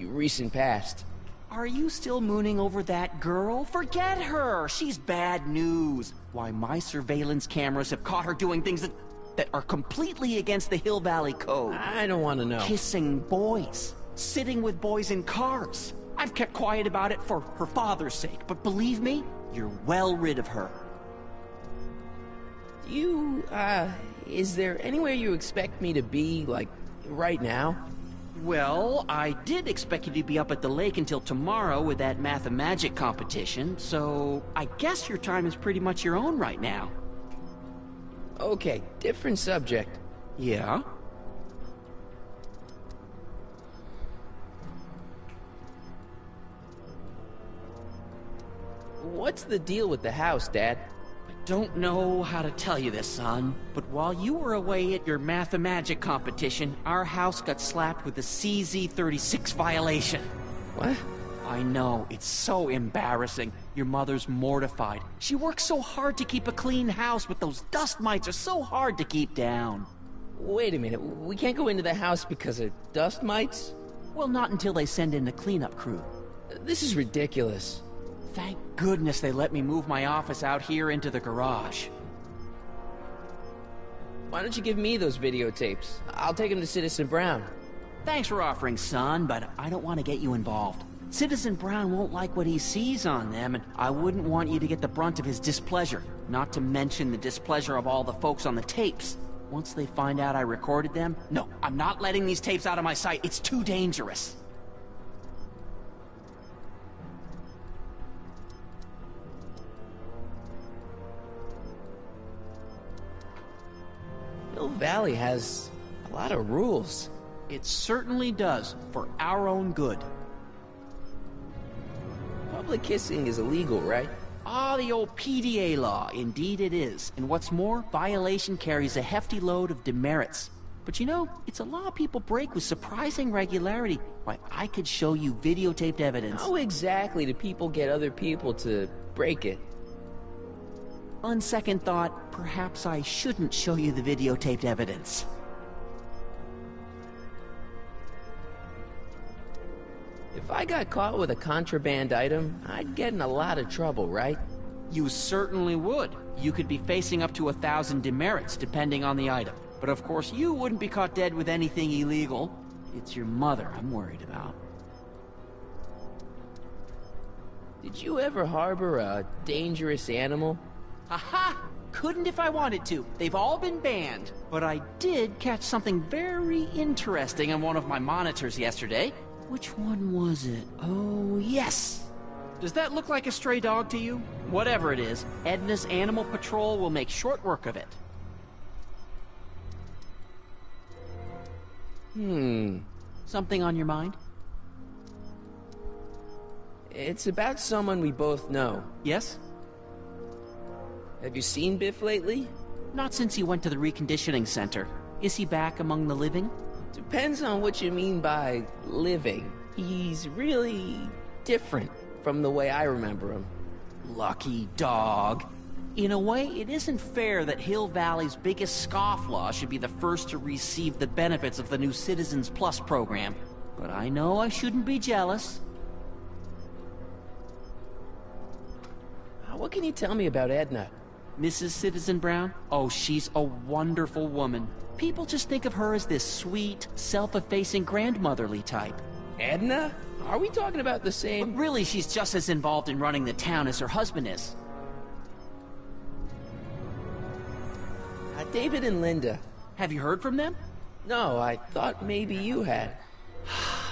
Recent past. Are you still mooning over that girl? Forget her! She's bad news. Why, my surveillance cameras have caught her doing things that are completely against the Hill Valley Code. I don't want to know. Kissing boys. Sitting with boys in cars. I've kept quiet about it for her father's sake, but believe me, you're well rid of her. Is there anywhere you expect me to be, like, right now? Well, I did expect you to be up at the lake until tomorrow with that math-magic competition, so I guess your time is pretty much your own right now. Okay, different subject. Yeah? What's the deal with the house, Dad? Don't know how to tell you this, son, but while you were away at your math-magic competition, our house got slapped with a CZ36 violation. What? I know, it's so embarrassing. Your mother's mortified. She works so hard to keep a clean house, but those dust mites are so hard to keep down. Wait a minute, we can't go into the house because of dust mites? Well, not until they send in the cleanup crew. This is ridiculous. Thank goodness they let me move my office out here into the garage. Why don't you give me those videotapes? I'll take them to Citizen Brown. Thanks for offering, son, but I don't want to get you involved. Citizen Brown won't like what he sees on them, and I wouldn't want you to get the brunt of his displeasure, not to mention the displeasure of all the folks on the tapes. Once they find out I recorded them, no, I'm not letting these tapes out of my sight. It's too dangerous. Hill Valley has a lot of rules. It certainly does, for our own good. Public kissing is illegal, right? Ah, the old PDA law. Indeed it is. And what's more, violation carries a hefty load of demerits. But you know, it's a law people break with surprising regularity. Why, I could show you videotaped evidence. How exactly do people get other people to break it? On second thought, perhaps I shouldn't show you the videotaped evidence. If I got caught with a contraband item, I'd get in a lot of trouble, right? You certainly would. You could be facing up to 1,000 demerits, depending on the item. But of course, you wouldn't be caught dead with anything illegal. It's your mother I'm worried about. Did you ever harbor a dangerous animal? Aha! Couldn't if I wanted to. They've all been banned. But I did catch something very interesting on one of my monitors yesterday. Which one was it? Oh, yes! Does that look like a stray dog to you? Whatever it is, Edna's Animal Patrol will make short work of it. Something on your mind? It's about someone we both know. Yes? Have you seen Biff lately? Not since he went to the reconditioning center. Is he back among the living? Depends on what you mean by living. He's really different from the way I remember him. Lucky dog. In a way, it isn't fair that Hill Valley's biggest scofflaw should be the first to receive the benefits of the new Citizens Plus program. But I know I shouldn't be jealous. What can you tell me about Edna? Mrs. Citizen Brown? Oh, she's a wonderful woman. People just think of her as this sweet, self-effacing grandmotherly type. Edna? Are we talking about the same? But really, she's just as involved in running the town as her husband is. David and Linda. Have you heard from them? No, I thought maybe you had.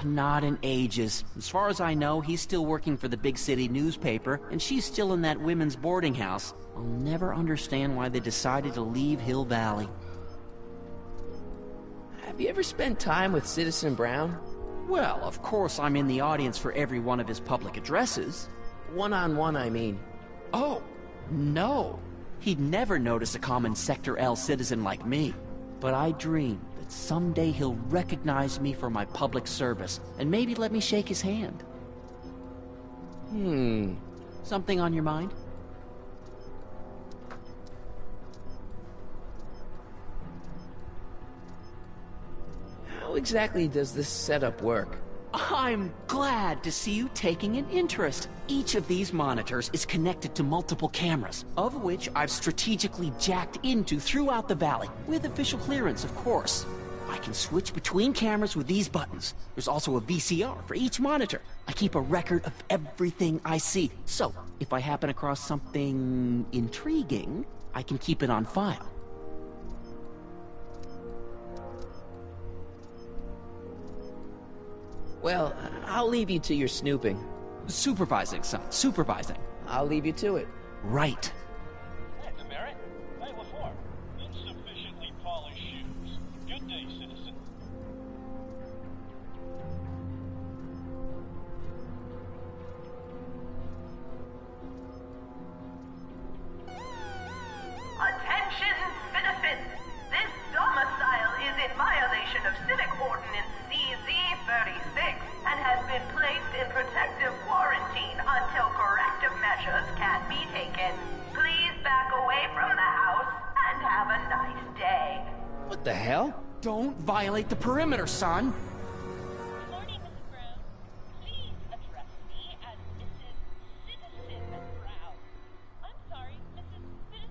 Not in ages. As far as I know, he's still working for the big city newspaper, and she's still in that women's boarding house. I'll never understand why they decided to leave Hill Valley. Have you ever spent time with Citizen Brown? Well, of course I'm in the audience for every one of his public addresses. One-on-one, I mean. Oh, no. He'd never notice a common Sector L citizen like me. But I dream that someday he'll recognize me for my public service, and maybe let me shake his hand. Something on your mind? How exactly does this setup work? I'm glad to see you taking an interest. Each of these monitors is connected to multiple cameras, of which I've strategically jacked into throughout the valley, with official clearance, of course. I can switch between cameras with these buttons. There's also a VCR for each monitor. I keep a record of everything I see, so if I happen across something intriguing, I can keep it on file. Well, I'll leave you to your snooping. Supervising, son. Supervising. I'll leave you to it. Right. Hey, Demerit. Hey, LaFleur. Insufficiently polished shoes. Good day, citizen. Attention, citizens! This domicile is in violation of Civic Ordinance CZ-36 and has been placed in protective quarantine until corrective measures can be taken. Please back away from the house and have a nice day. What the hell? Don't violate the perimeter, son! Good morning, Mrs. Brown. Please address me as Mrs. Citizen Brown. I'm sorry, Mrs. Citizen...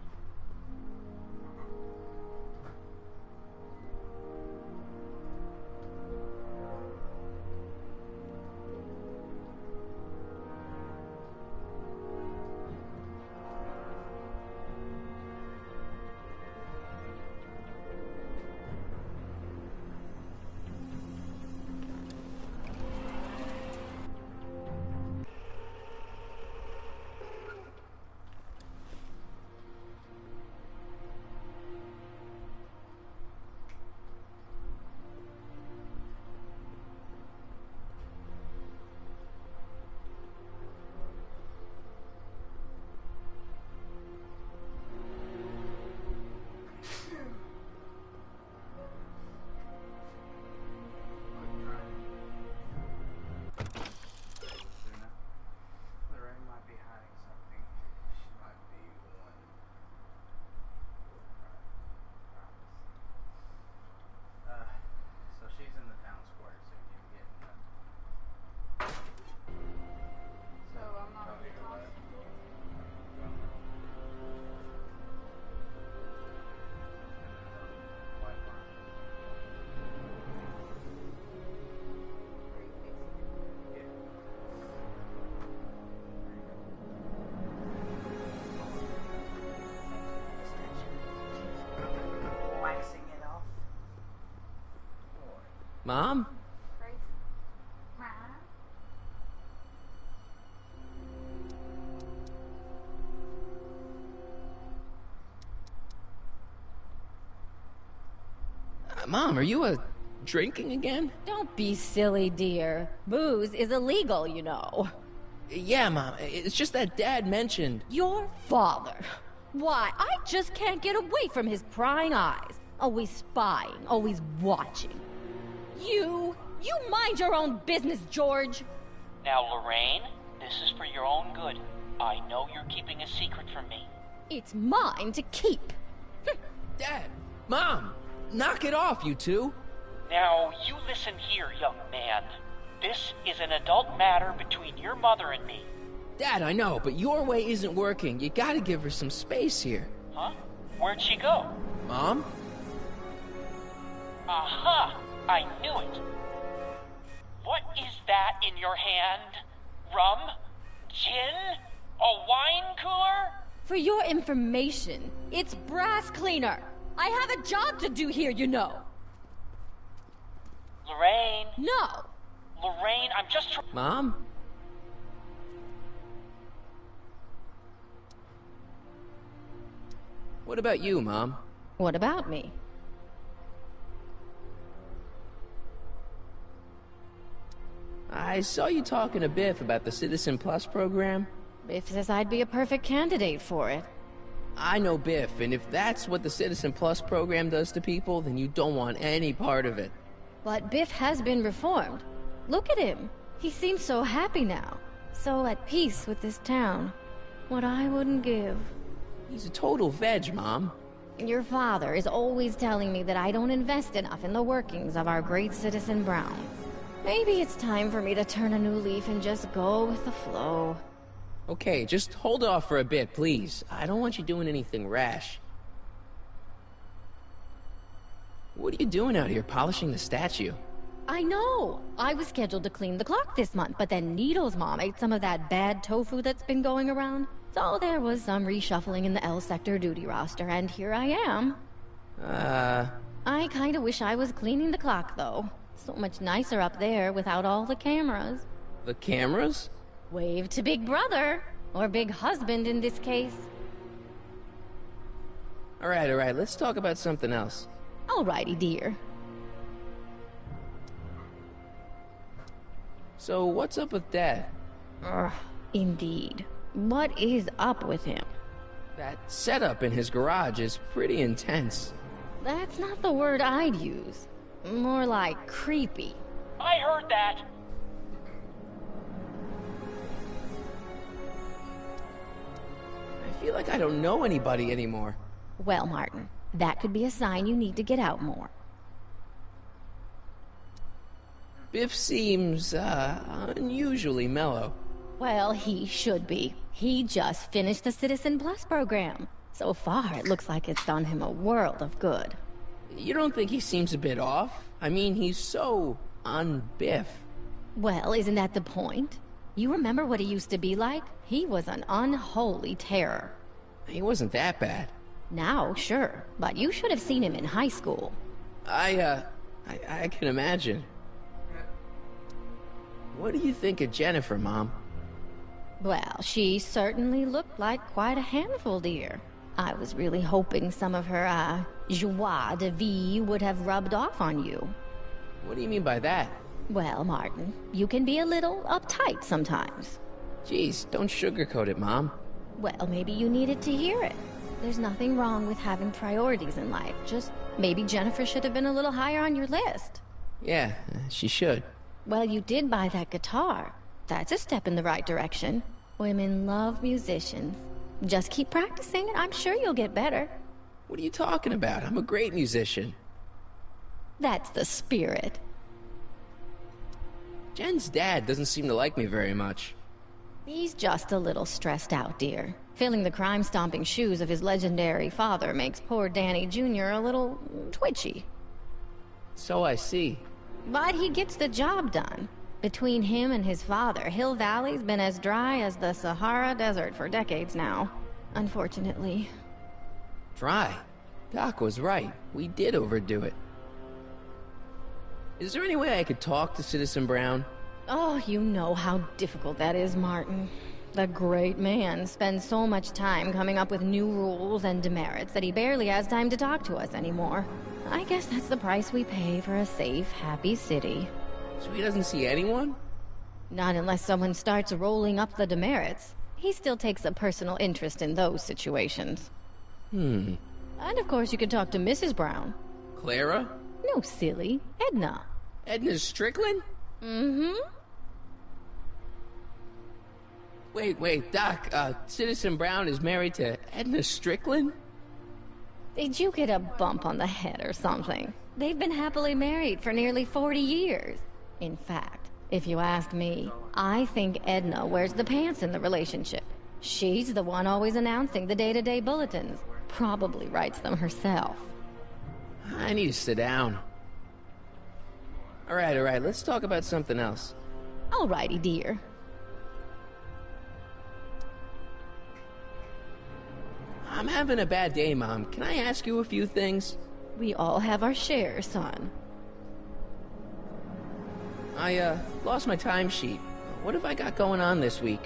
Mom? Mom, are you a drinking again? Don't be silly, dear. Booze is illegal, you know. Yeah, Mom. It's just that Dad mentioned... Your father. Why, I just can't get away from his prying eyes. Always spying, always watching. You mind your own business, George. Now, Lorraine, this is for your own good. I know you're keeping a secret from me. It's mine to keep. Dad! Mom! Knock it off, you two! Now, you listen here, young man. This is an adult matter between your mother and me. Dad, I know, but your way isn't working. You gotta give her some space here. Huh? Where'd she go? Mom? Aha! I knew it. What is that in your hand? Rum? Gin? A wine cooler? For your information, it's brass cleaner. I have a job to do here, you know. Lorraine? No. Lorraine, I'm just Mom? What about you, Mom? What about me? I saw you talking to Biff about the Citizen Plus program. Biff says I'd be a perfect candidate for it. I know Biff, and if that's what the Citizen Plus program does to people, then you don't want any part of it. But Biff has been reformed. Look at him. He seems so happy now. So at peace with this town. What I wouldn't give. He's a total veg, Mom. Your father is always telling me that I don't invest enough in the workings of our great Citizen Brown. Maybe it's time for me to turn a new leaf and just go with the flow. Okay, just hold off for a bit, please. I don't want you doing anything rash. What are you doing out here, polishing the statue? I know! I was scheduled to clean the clock this month, but then Needle's mom ate some of that bad tofu that's been going around. So there was some reshuffling in the L Sector duty roster, and here I am. I kinda wish I was cleaning the clock, though. So much nicer up there without all the cameras. The cameras? Wave to Big Brother. Or Big Husband in this case. Alright, let's talk about something else. Alrighty, dear. So, what's up with Dad? Indeed. What is up with him? That setup in his garage is pretty intense. That's not the word I'd use. More like creepy. I heard that. I feel like I don't know anybody anymore. Well, Martin, that could be a sign you need to get out more. Biff seems, unusually mellow. Well, he should be. He just finished the Citizen Plus program. So far, it looks like it's done him a world of good. You don't think he seems a bit off? I mean, he's so un-Biff. Well, isn't that the point? You remember what he used to be like? He was an unholy terror. He wasn't that bad. Now, sure, but you should have seen him in high school. I can imagine. What do you think of Jennifer, Mom? Well, she certainly looked like quite a handful, dear. I was really hoping some of her, joie de vivre would have rubbed off on you. What do you mean by that? Well, Martin, you can be a little uptight sometimes. Jeez, don't sugarcoat it, Mom. Well, maybe you needed to hear it. There's nothing wrong with having priorities in life. Just maybe Jennifer should have been a little higher on your list. Yeah, she should. Well, you did buy that guitar. That's a step in the right direction. Women love musicians. Just keep practicing, and I'm sure you'll get better. What are you talking about? I'm a great musician. That's the spirit. Jen's dad doesn't seem to like me very much. He's just a little stressed out, dear. Filling the crime-stomping shoes of his legendary father makes poor Danny Jr. a little twitchy. So I see. But he gets the job done. Between him and his father, Hill Valley's been as dry as the Sahara Desert for decades now. Unfortunately. Dry? Doc was right. We did overdo it. Is there any way I could talk to Citizen Brown? Oh, you know how difficult that is, Martin. The great man spends so much time coming up with new rules and demerits that he barely has time to talk to us anymore. I guess that's the price we pay for a safe, happy city. So he doesn't see anyone? Not unless someone starts rolling up the demerits. He still takes a personal interest in those situations. And of course you could talk to Mrs. Brown. Clara? No, silly. Edna. Edna Strickland? Mm-hmm. Wait, Doc, Citizen Brown is married to Edna Strickland? Did you get a bump on the head or something? They've been happily married for nearly 40 years. In fact, if you ask me, I think Edna wears the pants in the relationship. She's the one always announcing the day-to-day bulletins. Probably writes them herself. I need to sit down. All right, let's talk about something else. Alrighty, dear. I'm having a bad day, Mom. Can I ask you a few things? We all have our share, son. I, lost my timesheet. What have I got going on this week?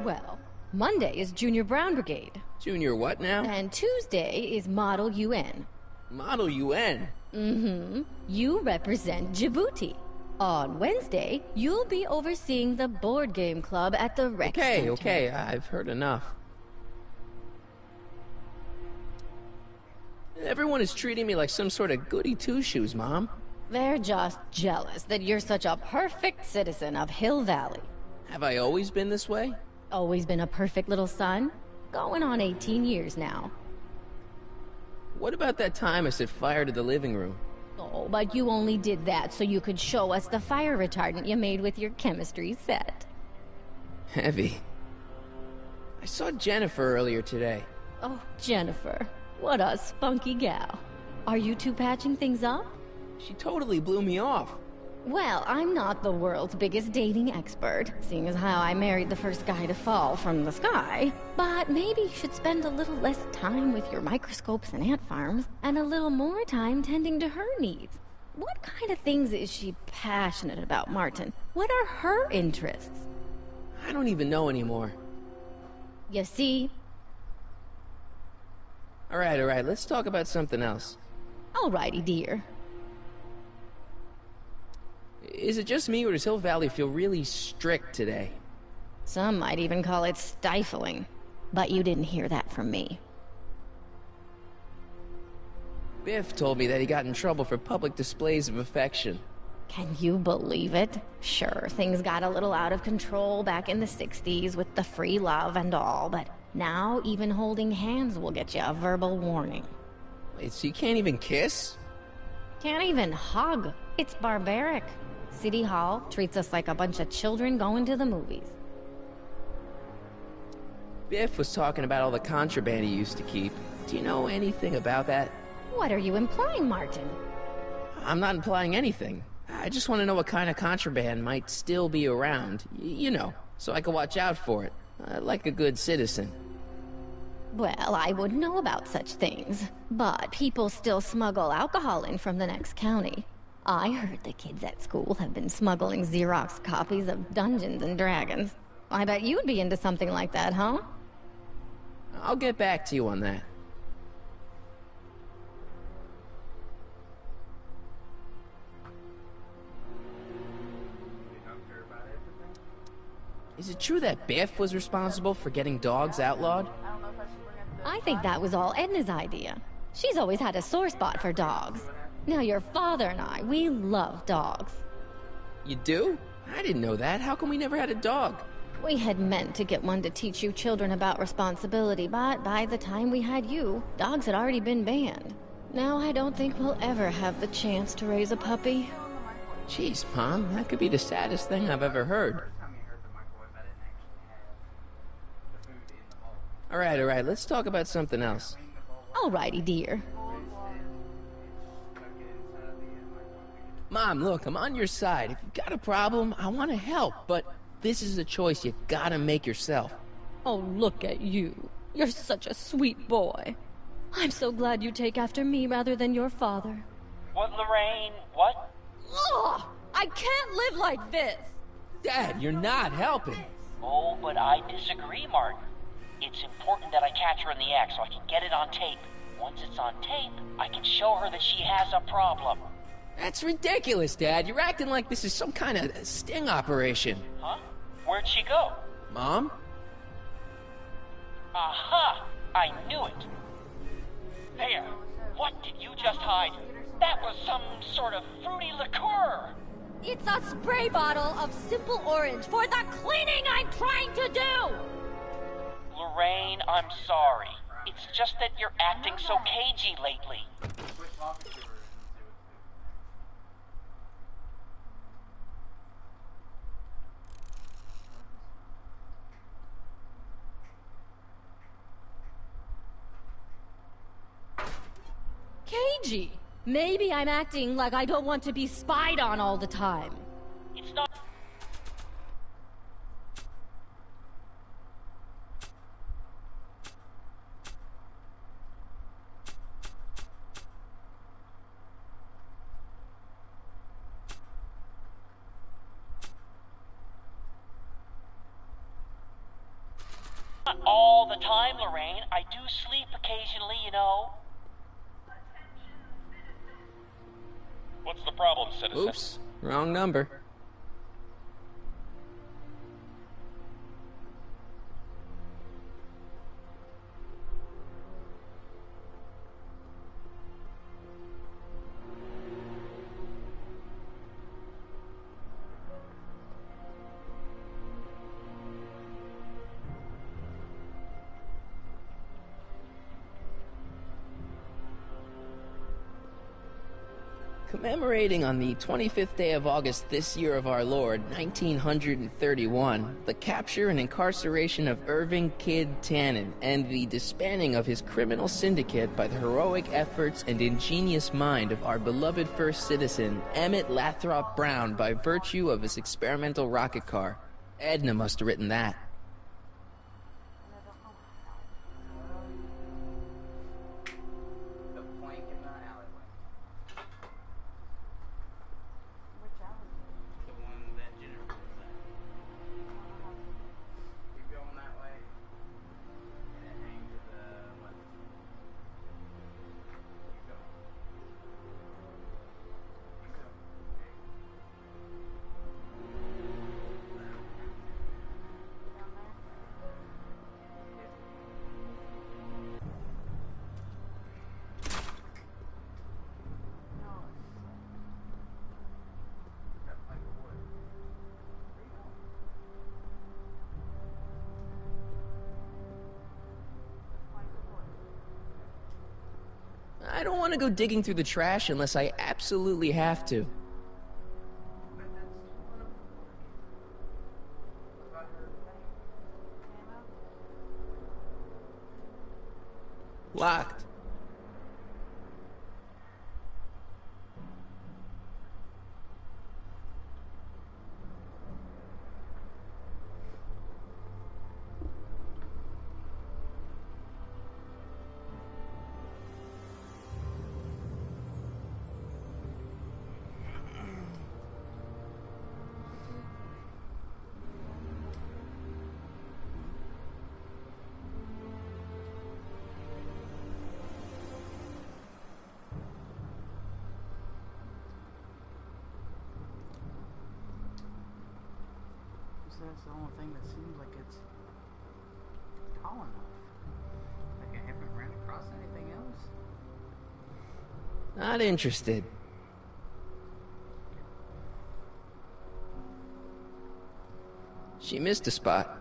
Well, Monday is Junior Brown Brigade. Junior what now? And Tuesday is Model UN. Model UN? Mm-hmm. You represent Djibouti. On Wednesday, you'll be overseeing the board game club at the rec center. Okay, I've heard enough. Everyone is treating me like some sort of goody two-shoes, Mom. They're just jealous that you're such a perfect citizen of Hill Valley. Have I always been this way? Always been a perfect little son? Going on 18 years now. What about that time I set fire to the living room? Oh, but you only did that so you could show us the fire retardant you made with your chemistry set. Heavy. I saw Jennifer earlier today. Oh, Jennifer. What a spunky gal. Are you two patching things up? She totally blew me off. Well, I'm not the world's biggest dating expert, seeing as how I married the first guy to fall from the sky. But maybe you should spend a little less time with your microscopes and ant farms, and a little more time tending to her needs. What kind of things is she passionate about, Martin? What are her interests? I don't even know anymore. You see? All right, let's talk about something else. Alrighty, dear. Is it just me, or does Hill Valley feel really strict today? Some might even call it stifling. But you didn't hear that from me. Biff told me that he got in trouble for public displays of affection. Can you believe it? Sure, things got a little out of control back in the 60s with the free love and all, but now even holding hands will get you a verbal warning. Wait, so you can't even kiss? Can't even hug. It's barbaric. City Hall treats us like a bunch of children going to the movies. Biff was talking about all the contraband he used to keep. Do you know anything about that? What are you implying, Martin? I'm not implying anything. I just want to know what kind of contraband might still be around. You know, so I can watch out for it. Like a good citizen. Well, I wouldn't know about such things. But people still smuggle alcohol in from the next county. I heard the kids at school have been smuggling Xerox copies of Dungeons and Dragons. I bet you'd be into something like that, huh? I'll get back to you on that. Is it true that Biff was responsible for getting dogs outlawed? I think that was all Edna's idea. She's always had a sore spot for dogs. Now your father and I, we love dogs. You do? I didn't know that. How come we never had a dog? We had meant to get one to teach you children about responsibility, but by the time we had you, dogs had already been banned. Now I don't think we'll ever have the chance to raise a puppy. Jeez, Mom, that could be the saddest thing I've ever heard. All right, let's talk about something else. Alrighty, dear. Mom, look, I'm on your side. If you've got a problem, I want to help, but this is a choice you gotta make yourself. Oh, look at you. You're such a sweet boy. I'm so glad you take after me rather than your father. What, Lorraine? What? Ugh! I can't live like this! Dad, you're not helping. Oh, but I disagree, Martin. It's important that I catch her in the act so I can get it on tape. Once it's on tape, I can show her that she has a problem. That's ridiculous, Dad. You're acting like this is some kind of sting operation. Huh? Where'd she go? Mom? Aha! I knew it. There. What did you just hide? That was some sort of fruity liqueur. It's a spray bottle of simple orange for the cleaning I'm trying to do! Lorraine, I'm sorry. It's just that you're acting so cagey lately. Cagey! Maybe I'm acting like I don't want to be spied on all the time. It's not... Not all the time, Lorraine. I do sleep occasionally, you know. What's the problem, citizen? Oops, wrong number. Commemorating on the 25th day of August this year of our Lord, 1931, the capture and incarceration of Irving Kid Tannen and the disbanding of his criminal syndicate by the heroic efforts and ingenious mind of our beloved first citizen, Emmett Lathrop Brown, by virtue of his experimental rocket car. Edna must have written that. I don't want to go digging through the trash unless I absolutely have to. Locked. That's the only thing that seems like it's tall enough. Like I haven't ran across anything else. Not interested. She missed a spot.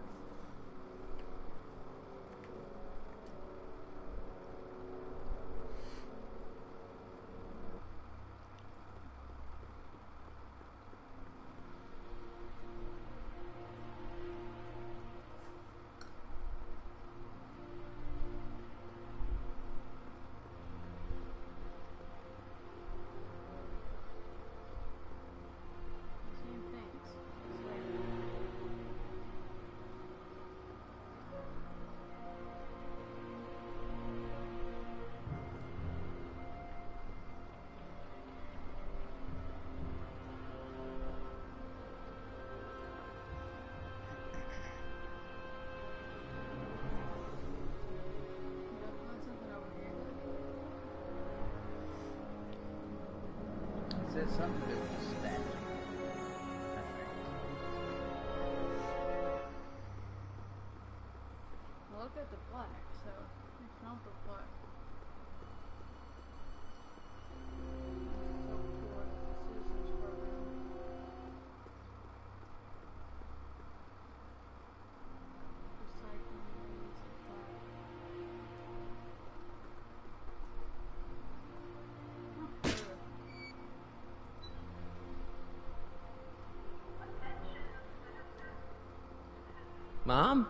has something to do with the statue. Look at the black, so it's not the black. Mom?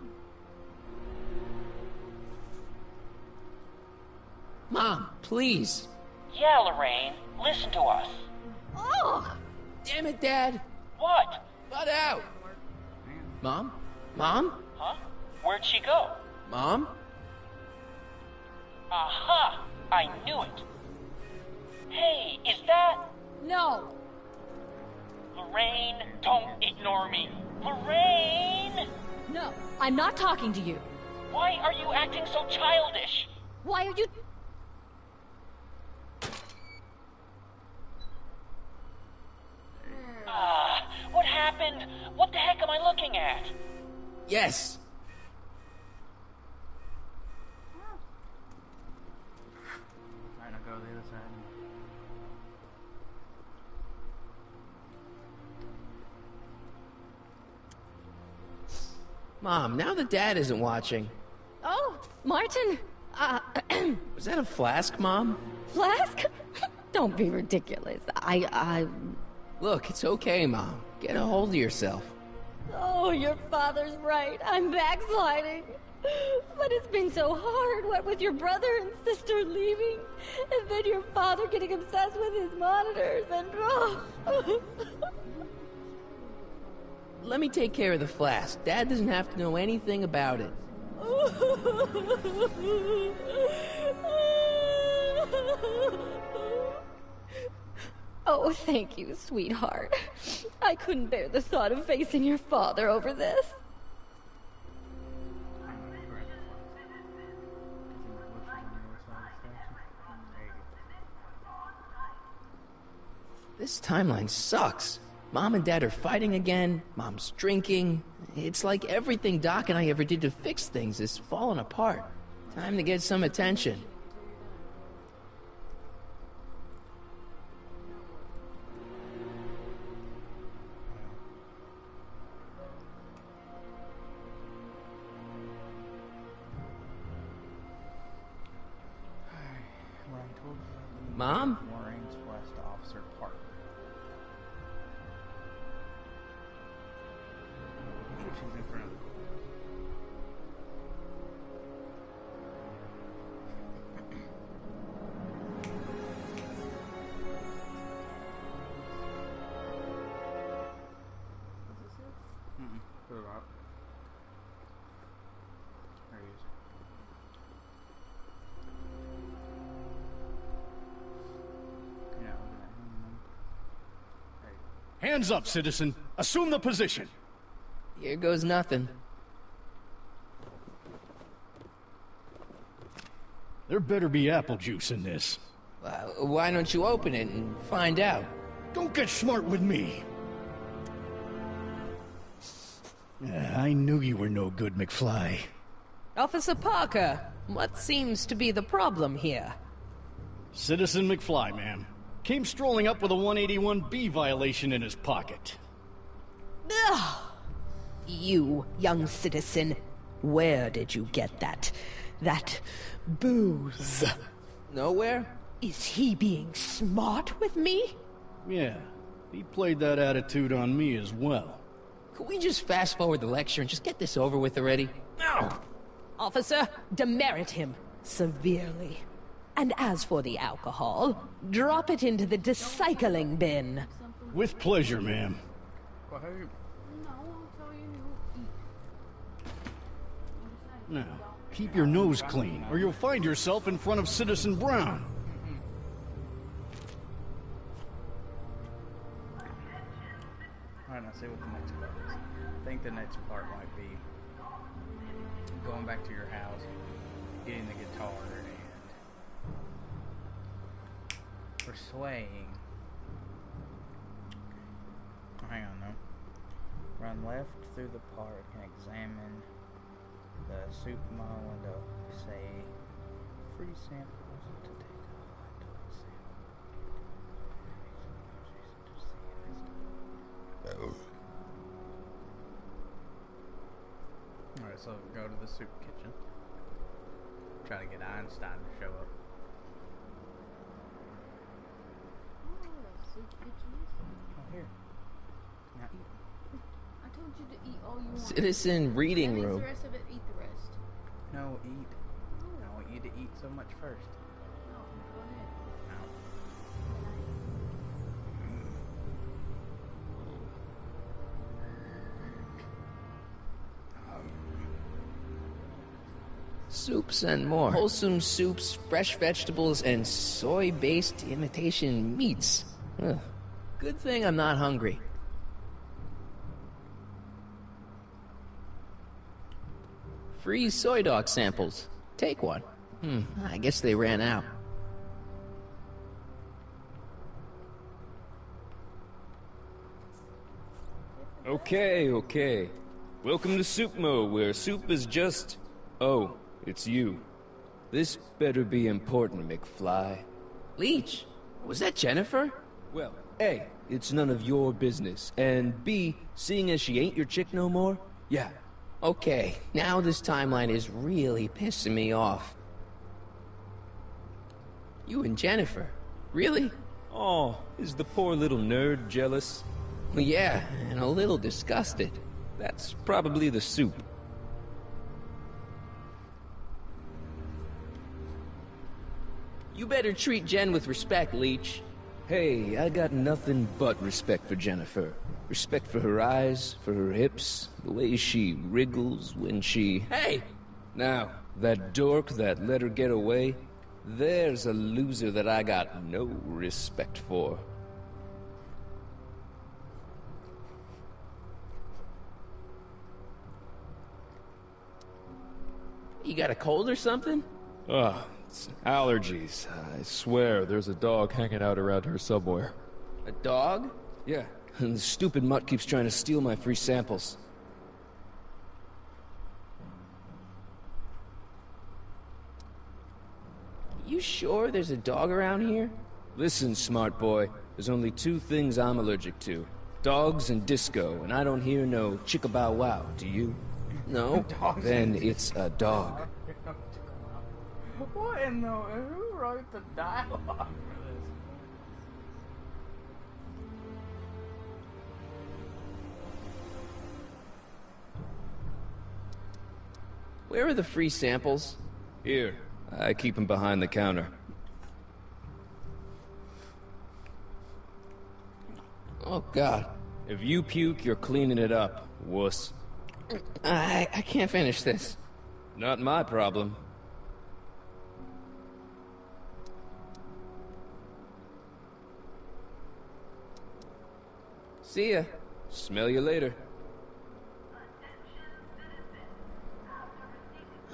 Mom, please. Yeah, Lorraine, listen to us. Oh! Damn it, Dad. What? Butt out. Mom? Mom? Huh? Where'd she go? Mom? Aha! I knew it. Hey, is that... No! Lorraine, don't ignore me. Lorraine! No, I'm not talking to you. Why are you acting so childish? Why are you... What happened? What the heck am I looking at? Yes. Alright, now go to the other side. Mom, now that Dad isn't watching. Oh, Martin! Was that a flask, Mom? Flask? Don't be ridiculous. Look, it's okay, Mom. Get a hold of yourself. Oh, your father's right. I'm backsliding. But it's been so hard, what with your brother and sister leaving, and then your father getting obsessed with his monitors, and Let me take care of the flask. Dad doesn't have to know anything about it. Oh, thank you, sweetheart. I couldn't bear the thought of facing your father over this. This timeline sucks. Mom and Dad are fighting again. Mom's drinking. It's like everything Doc and I ever did to fix things is falling apart. Time to get some attention. Mom? Lorraine's West Officer Parker. She's in front of the Put it up. There he is. Hands up, citizen. Assume the position. Here goes nothing. There better be apple juice in this. Why don't you open it and find out? Don't get smart with me. I knew you were no good, McFly. Officer Parker, what seems to be the problem here? Citizen McFly, ma'am. Came strolling up with a 181B violation in his pocket. Ugh. You, young citizen, where did you get that booze? Nowhere? Is he being smart with me? Yeah, he played that attitude on me as well. Could we just fast forward the lecture and just get this over with already? No! Officer, demerit him severely. And as for the alcohol, drop it into the recycling bin. With pleasure, ma'am. No, I'll tell you to eat. Now, keep your nose clean, or you'll find yourself in front of Citizen Brown. Alright, now see what the next part is. I think the next part might be going back to your house, getting the guitar, and persuading Hang on, no. Run left through the park and examine the supermall window. Say, free samples to take a hot dog sample. Alright, so go to the soup kitchen. Try to get Einstein to show up. Soup kitchens. Oh, here. Now eat. I told you to eat all you want. Citizen reading That means room. the rest of it, eat the rest. No, eat. I want you to eat so much first. No, go ahead. No. Soups and more. Wholesome soups, fresh vegetables, and soy-based imitation meats. Ugh. Good thing I'm not hungry. Free soy dog samples. Take one. I guess they ran out. Okay. Welcome to Soupmo, where soup is just... Oh, it's you. This better be important, McFly. Leech, was that Jennifer? Well, A, it's none of your business, and B, seeing as she ain't your chick no more, yeah. Okay, now this timeline is really pissing me off. You and Jennifer? Really? Oh, is the poor little nerd jealous? Well, yeah, and a little disgusted. That's probably the soup. You better treat Jen with respect, Leech. Hey, I got nothing but respect for Jennifer. Respect for her eyes, for her hips, the way she wriggles when she... Hey! Now, that dork that let her get away, there's a loser that I got no respect for. You got a cold or something? Ugh, it's allergies. I swear there's a dog hanging out around here somewhere. A dog? Yeah, and the stupid mutt keeps trying to steal my free samples. You sure there's a dog around here? Listen, smart boy, there's only two things I'm allergic to. Dogs and disco, and I don't hear no chicka-bow-wow, do you? No? Then it's a dog. What in the... Who wrote the dialogue for this? Where are the free samples? Here, I keep them behind the counter. Oh, God. If you puke, you're cleaning it up, wuss. I can't finish this. Not my problem. See ya. Smell you later.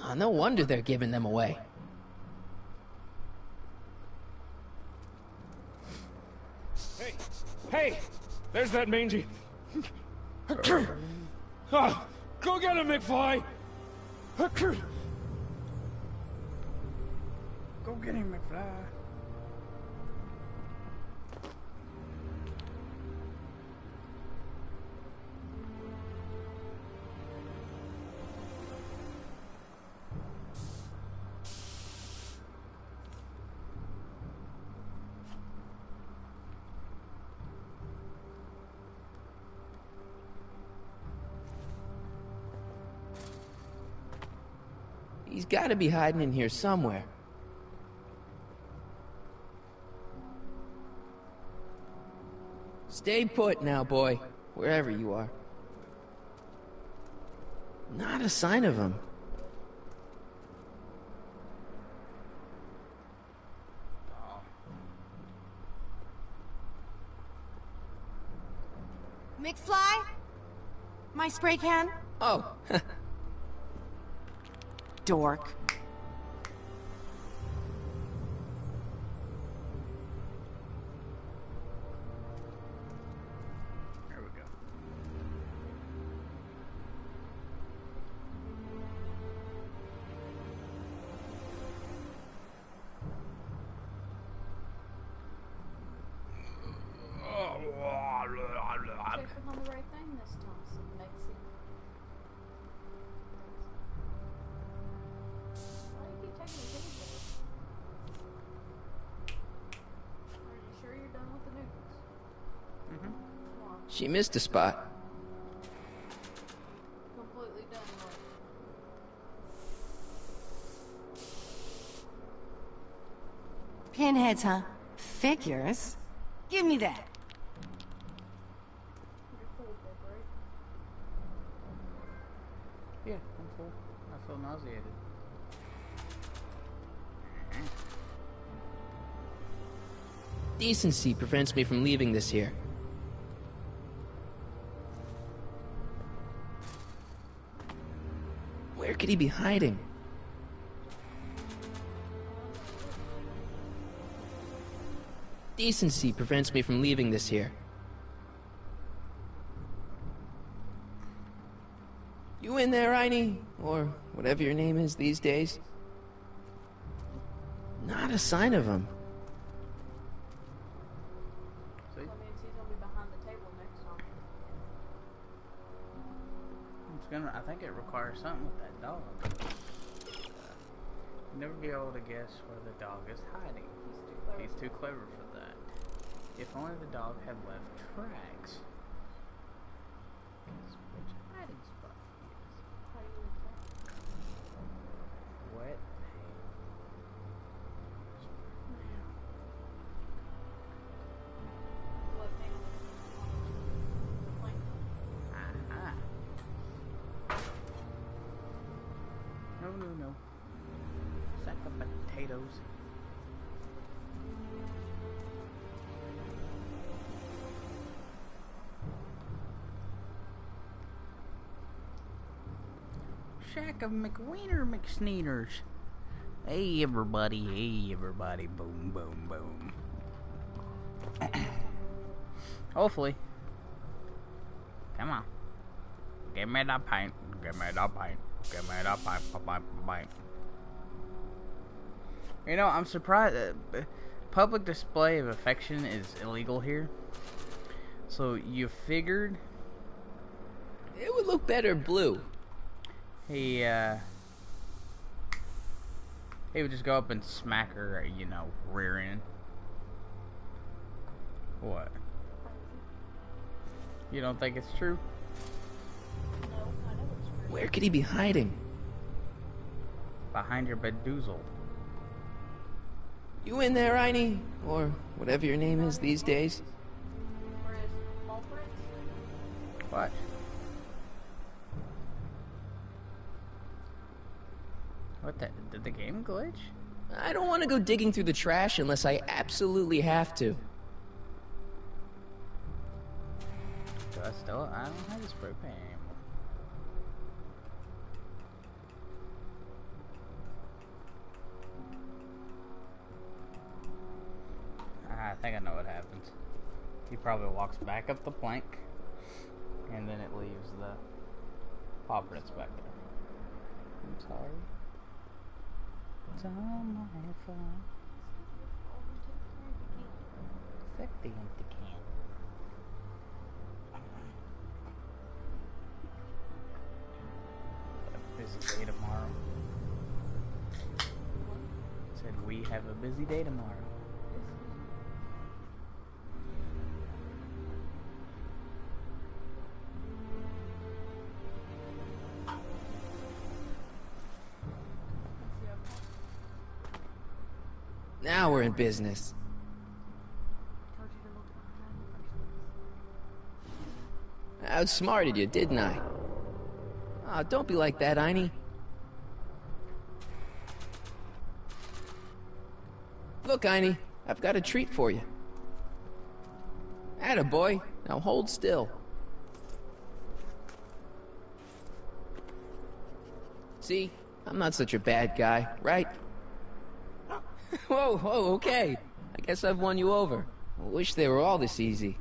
Oh, no wonder they're giving them away. Hey! There's that mangy... Ah, go get him, McFly! Go get him, McFly. He's gotta be hiding in here somewhere. Stay put now, boy. Wherever you are. Not a sign of him. McFly? My spray can? Oh. Dork. There we go. Dennis Thompson makes it. Why do you keep taking the pictures? Are you sure you're done with the noodles? Mm-hmm. Come on. She missed a spot. Completely done with. Pinheads, huh? Figures? Give me that. You're full, Bob, right? Yeah, I'm full. I feel nauseated. Decency prevents me from leaving this here. Where could he be hiding? Decency prevents me from leaving this here. You in there, Einie? Or whatever your name is these days? Not a sign of him. So that means he's gonna be behind the table next time. I think it requires something with that dog. You'll never be able to guess where the dog is hiding. He's too clever for that. If only the dog had left tracks. Guess which hiding spot he is. How do you leave that? Wet. Left hand on the plank. Aha. No. Sack of potatoes. Shack of McWiener McSneeters. Hey everybody, boom, boom, boom. Hopefully. Come on. Give me that pint. Give me that pint. Give me that pint. You know, I'm surprised. Public display of affection is illegal here. So you figured It would look better blue. he would just go up and smack her, you know, rear end. What? You don't think it's true? Where could he be hiding? Behind your bedoozle. You in there, Einie? Or whatever your name is these days? Where is Paul Prince? What? What the? Did the game glitch? I don't want to go digging through the trash unless I absolutely have to. Do I still? I don't have a spray paint anymore. I think I know what happens. He probably walks back up the plank, and then it leaves the paw prints back there. I'm sorry. It's all my fault. Fuck the empty can. A busy day tomorrow. Said we have a busy day tomorrow. Now we're in business. I outsmarted you, didn't I? Oh, don't be like that, Einie. Look, Einie, I've got a treat for you. Attaboy, now hold still. See, I'm not such a bad guy, right? Whoa, okay. I guess I've won you over. I wish they were all this easy.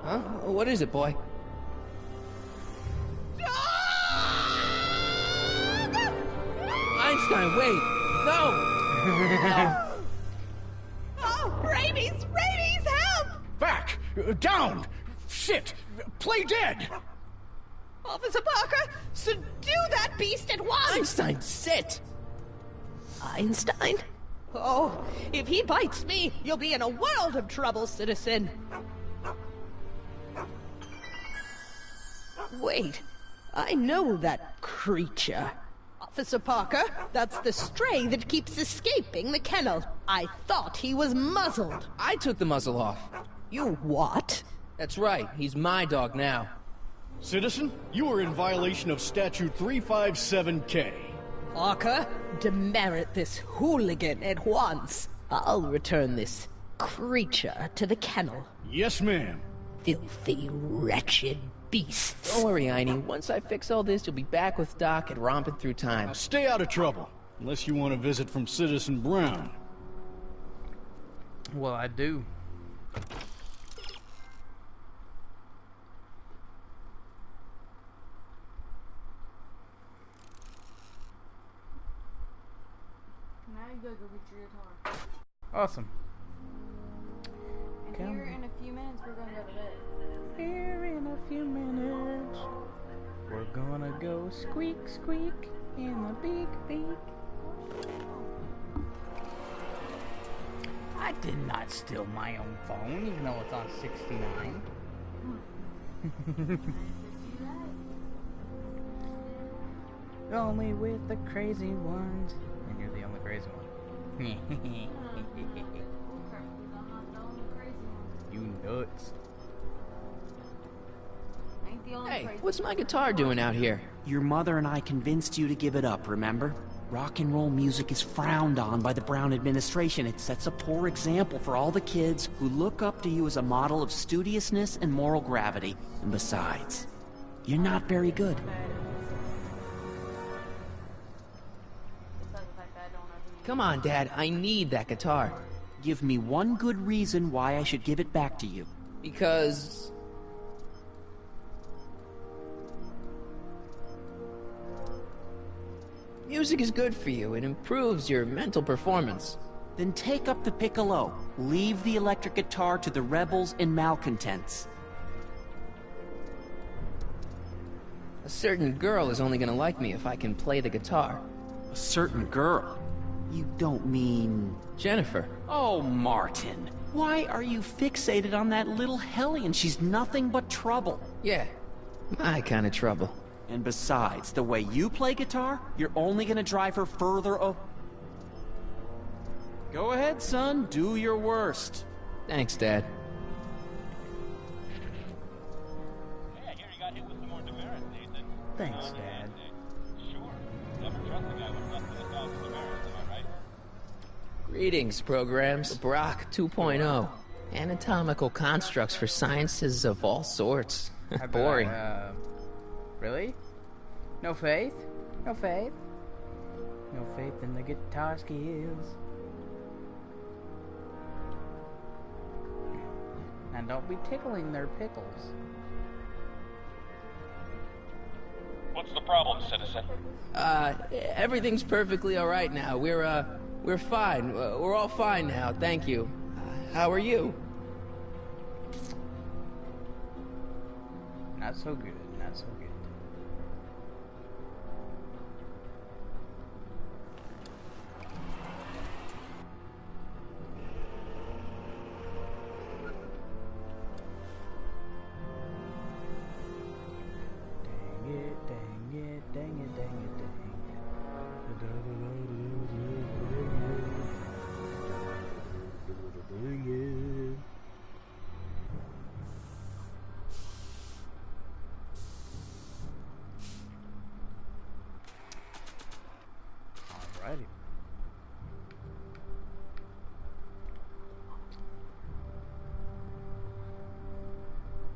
Huh? What is it, boy? Einstein, wait! No! Down! Shit! Play dead! Officer Parker, subdue that beast at once! Einstein, sit! Einstein? Oh, if he bites me, you'll be in a world of trouble, citizen. Wait, I know that creature. Officer Parker, that's the stray that keeps escaping the kennel. I thought he was muzzled. I took the muzzle off. You what? That's right, he's my dog now. Citizen, you are in violation of Statute 357K. Parker, demerit this hooligan at once. I'll return this creature to the kennel. Yes, ma'am. Filthy, wretched beasts. Don't worry, Einie. Once I fix all this, you'll be back with Doc and romping through time. Now stay out of trouble, unless you want a visit from Citizen Brown. Well, I do. Now you gotta go get your guitar. Awesome. And here in a few minutes, we're gonna go to bed. Here in a few minutes, we're gonna go squeak, squeak in the big beak. I did not steal my own phone, even though it's on 69. Only with the crazy ones. And you're the only crazy one. You nuts. Hey, what's my guitar doing out here? Your mother and I convinced you to give it up, remember? Rock and roll music is frowned on by the Brown administration. It sets a poor example for all the kids who look up to you as a model of studiousness and moral gravity. And besides, you're not very good. Come on, Dad, I need that guitar. Give me one good reason why I should give it back to you. Because... music is good for you. It improves your mental performance. Then take up the piccolo. Leave the electric guitar to the rebels and malcontents. A certain girl is only gonna like me if I can play the guitar. A certain girl? You don't mean... Jennifer. Oh, Martin. Why are you fixated on that little hellion? She's nothing but trouble. Yeah, my kind of trouble. And besides, the way you play guitar, you're only gonna drive her further Go ahead, son. Do your worst. Thanks, Dad. Yeah, I hear you got hit with some more demerits, Nathan. Thanks, Dad. Sure. Never trust a guy with less than 1,000 demerits, am I right? Greetings, programs. Brock 2.0. Anatomical constructs for sciences of all sorts. Boring. Really? No faith? No faith? No faith in the guitar skills. And don't be tickling their pickles. What's the problem, citizen? Everything's perfectly alright now. We're fine. We're all fine now, thank you. How are you? Not so good, not so good. Alrighty.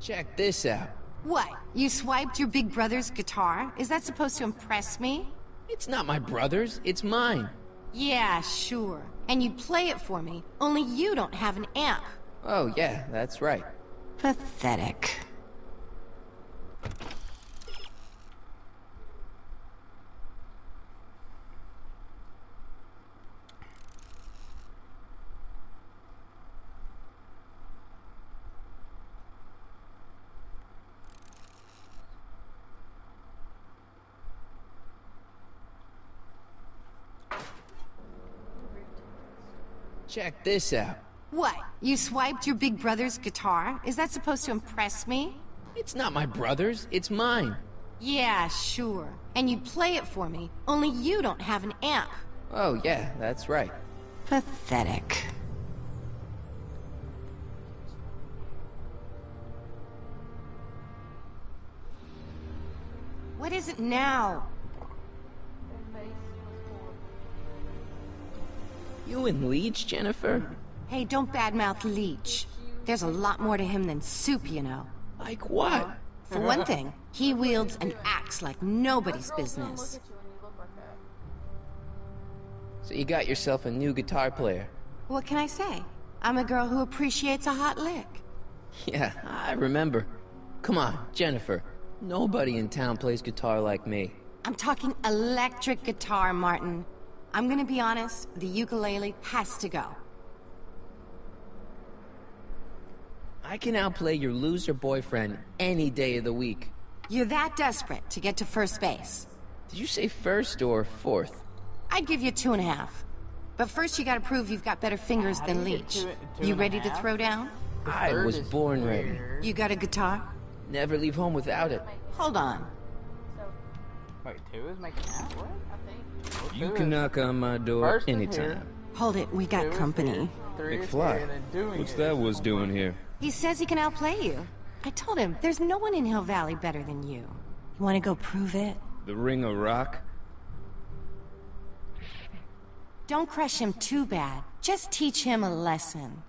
Check this out. What? You swiped your big brother's guitar? Is that supposed to impress me? It's not my brother's, it's mine. Yeah, sure. And you play it for me, only you don't have an amp. Oh, yeah, that's right. Pathetic. Check this out. What? You swiped your big brother's guitar? Is that supposed to impress me? It's not my brother's, it's mine. Yeah, sure. And you play it for me, only you don't have an amp. Oh yeah, that's right. Pathetic. What is it now? You and Leech, Jennifer? Hey, don't badmouth Leech. There's a lot more to him than soup, you know. Like what? For one thing, he wields an axe like nobody's business. So you got yourself a new guitar player. What can I say? I'm a girl who appreciates a hot lick. Yeah, I remember. Come on, Jennifer. Nobody in town plays guitar like me. I'm talking electric guitar, Martin. I'm gonna be honest, the ukulele has to go. I can outplay your loser boyfriend any day of the week. You're that desperate to get to first base. Did you say first or fourth? I'd give you 2.5. But first you gotta prove you've got better fingers than Leech. You ready to throw down? I was born ready. You got a guitar? Never leave home without it. Hold on. Wait, 2 is making out? What? You can knock on my door anytime. Hold it, we got company. McFly, what's that was doing here? He says he can outplay you. I told him, there's no one in Hill Valley better than you. You wanna go prove it? The Ring of Rock? Don't crush him too bad. Just teach him a lesson.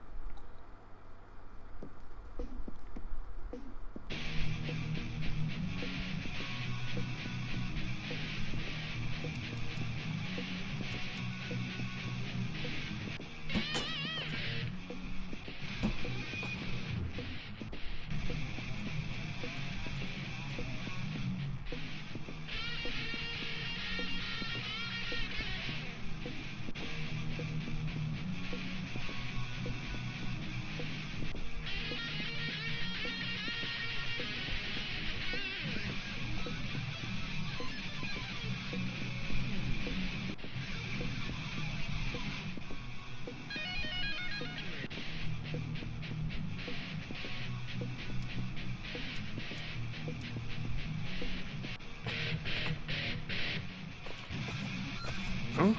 Huh?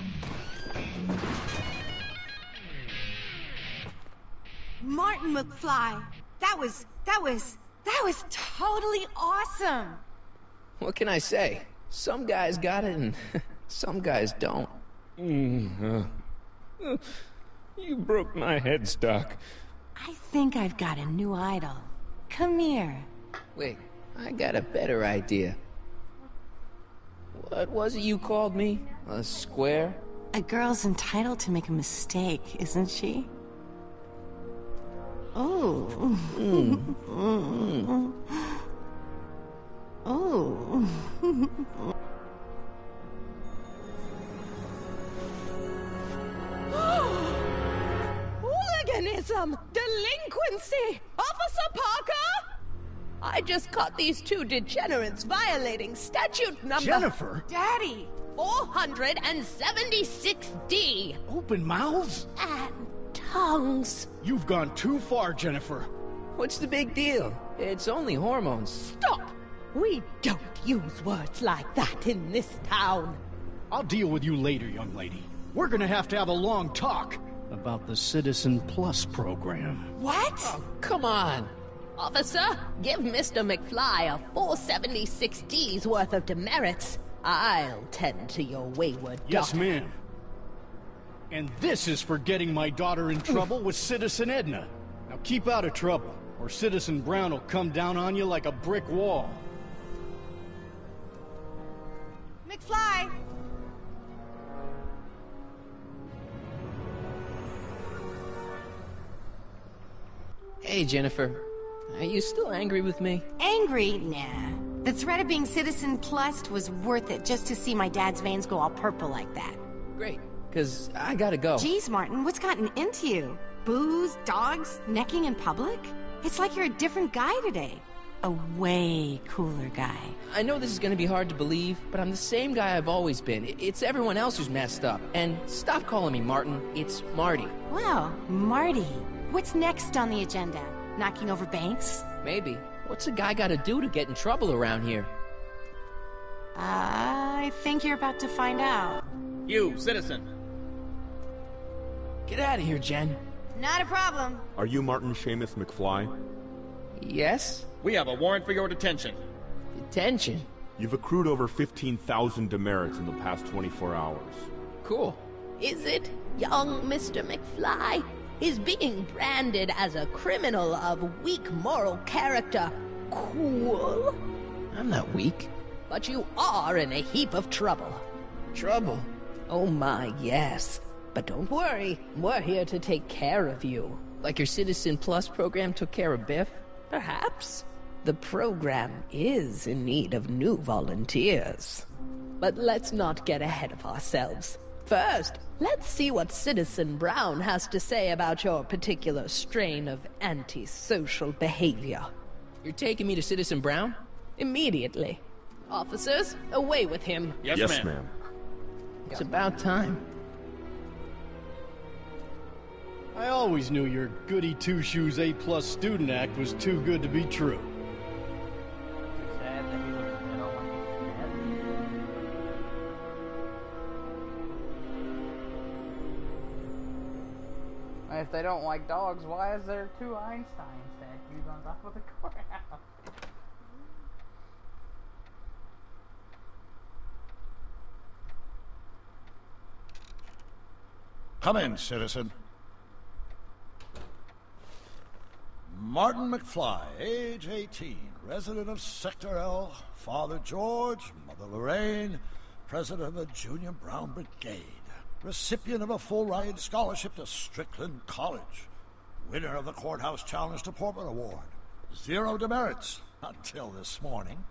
Martin McFly, that was totally awesome. What can I say? Some guys got it and some guys don't. You broke my headstock. I think I've got a new idol. Come here. Wait, I got a better idea. What was it you called me? A square? A girl's entitled to make a mistake, isn't she? Oh. Oh. Hooliganism! Delinquency! Officer Parker! I just caught these two degenerates violating statute number... Jennifer! Daddy! 476D! Open mouths? And tongues. You've gone too far, Jennifer. What's the big deal? It's only hormones. Stop! We don't use words like that in this town. I'll deal with you later, young lady. We're gonna have a long talk about the Citizen Plus program. What? Oh, come on! Officer, give Mr. McFly a 476D's worth of demerits. I'll tend to your wayward Yes, daughter. ma'am. And this is for getting my daughter in trouble with Citizen Edna. Now keep out of trouble, or Citizen Brown will come down on you like a brick wall. McFly! Hey, Jennifer. Are you still angry with me? Angry? Nah. The threat of being Citizen Plussed was worth it just to see my dad's veins go all purple like that. Great, because I gotta go. Jeez, Martin, what's gotten into you? Booze, dogs, necking in public? It's like you're a different guy today. a way cooler guy. I know this is gonna be hard to believe, but I'm the same guy I've always been. It's everyone else who's messed up. And stop calling me Martin. It's Marty. Wow, Marty. What's next on the agenda? Knocking over banks? Maybe. What's a guy gotta do to get in trouble around here? I think you're about to find out. You, citizen. Get out of here, Jen. Not a problem. Are you Martin Seamus McFly? Yes? We have a warrant for your detention. Detention? You've accrued over 15,000 demerits in the past 24 hours. Cool. Is it, young Mr. McFly? Is being branded as a criminal of weak moral character cool? I'm not weak. But you are in a heap of trouble. Trouble? Oh my, yes. But don't worry, we're here to take care of you. Like your Citizen Plus program took care of Biff? Perhaps. The program is in need of new volunteers. But let's not get ahead of ourselves. First, let's see what Citizen Brown has to say about your particular strain of antisocial behavior. You're taking me to Citizen Brown? Immediately. Officers, away with him. Yes, ma'am. It's about time. I always knew your goody two-shoes A-plus student act was too good to be true. If they don't like dogs, why is there 2 Einstein statues on top of the courthouse? Come in, citizen. Martin McFly, age 18, resident of Sector L, Father George, Mother Lorraine, president of the Junior Brown Brigade, recipient of a full-ride scholarship to Strickland College, winner of the Courthouse Challenge to Portman Award, 0 demerits until this morning.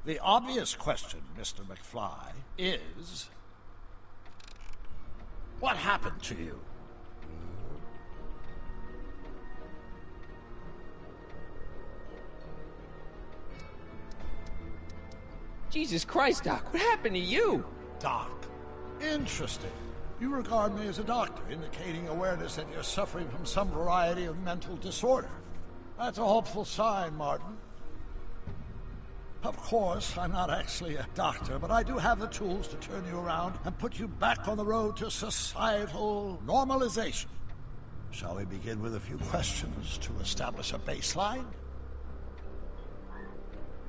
The obvious question, Mr. McFly, is... what happened to you? Jesus Christ, Doc, what happened to you? Doc. Interesting. You regard me as a doctor, indicating awareness that you're suffering from some variety of mental disorder. That's a hopeful sign, Martin. Of course, I'm not actually a doctor, but I do have the tools to turn you around and put you back on the road to societal normalization. Shall we begin with a few questions to establish a baseline?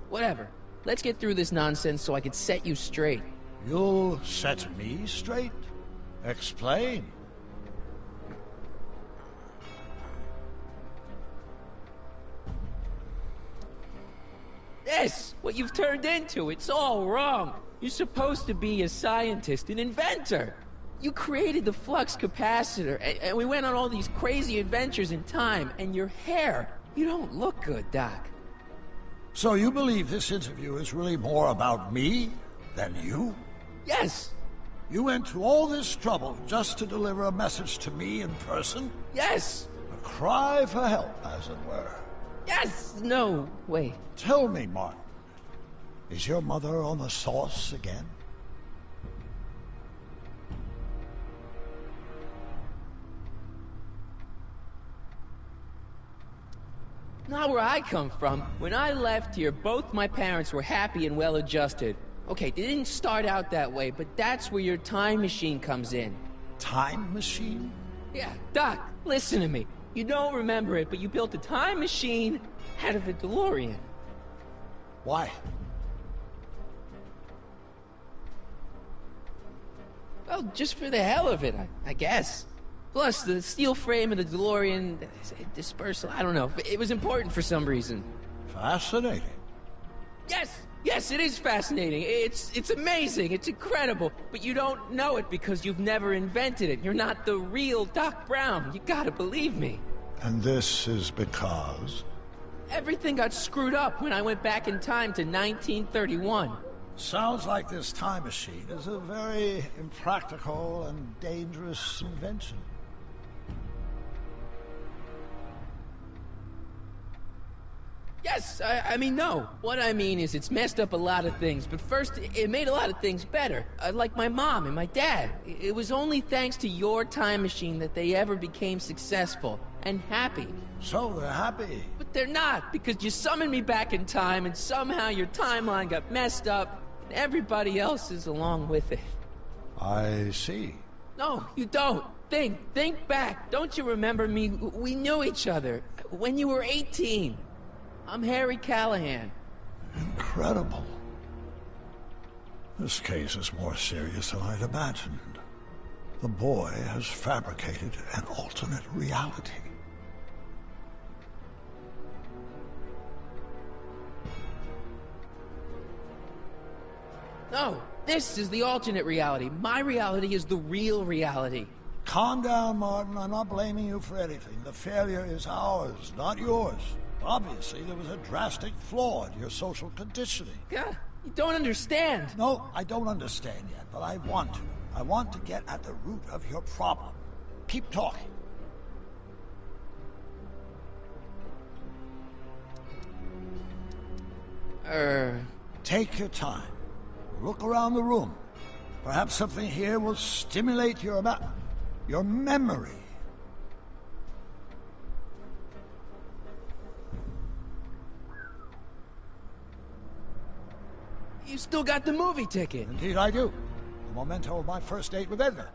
Whatever. Let's get through this nonsense so I can set you straight. You'll set me straight? Explain. This! What you've turned into, it's all wrong. You're supposed to be a scientist, an inventor. You created the flux capacitor, and we went on all these crazy adventures in time, and your hair, you don't look good, Doc. So you believe this interview is really more about me than you? Yes! You went to all this trouble just to deliver a message to me in person? Yes! A cry for help, as it were. Yes! No, wait. Tell me, Martin, is your mother on the sauce again? Not where I come from. When I left here, both my parents were happy and well-adjusted. Okay, they didn't start out that way, but that's where your time machine comes in. Time machine? Yeah, Doc, listen to me. You don't remember it, but you built a time machine out of a DeLorean. Why? Well, just for the hell of it, I guess. Plus, the steel frame of the DeLorean dispersal, I don't know. It was important for some reason. Fascinating. Yes, it is fascinating. It's amazing. It's incredible. But you don't know it because you've never invented it. You're not the real Doc Brown. You gotta believe me. And this is because? Everything got screwed up when I went back in time to 1931. Sounds like this time machine is a very impractical and dangerous invention. Yes, I mean, no. What I mean is it's messed up a lot of things, but first, it made a lot of things better. Like my mom and my dad. It was only thanks to your time machine that they ever became successful and happy. So they're happy. But they're not, because you summoned me back in time, and somehow your timeline got messed up, and everybody else is along with it. I see. No, you don't. Think back. Don't you remember me? We knew each other when you were 18. I'm Harry Callahan. Incredible. This case is more serious than I'd imagined. The boy has fabricated an alternate reality. No, this is the alternate reality. My reality is the real reality. Calm down, Martin. I'm not blaming you for anything. The failure is ours, not yours. Obviously, there was a drastic flaw in your social conditioning. Yeah, you don't understand. No, I don't understand yet, but I want to. I want to get at the root of your problem. Keep talking. Take your time. Look around the room. Perhaps something here will stimulate your memory. You still got the movie ticket. Indeed I do. The memento of my first date with Edna.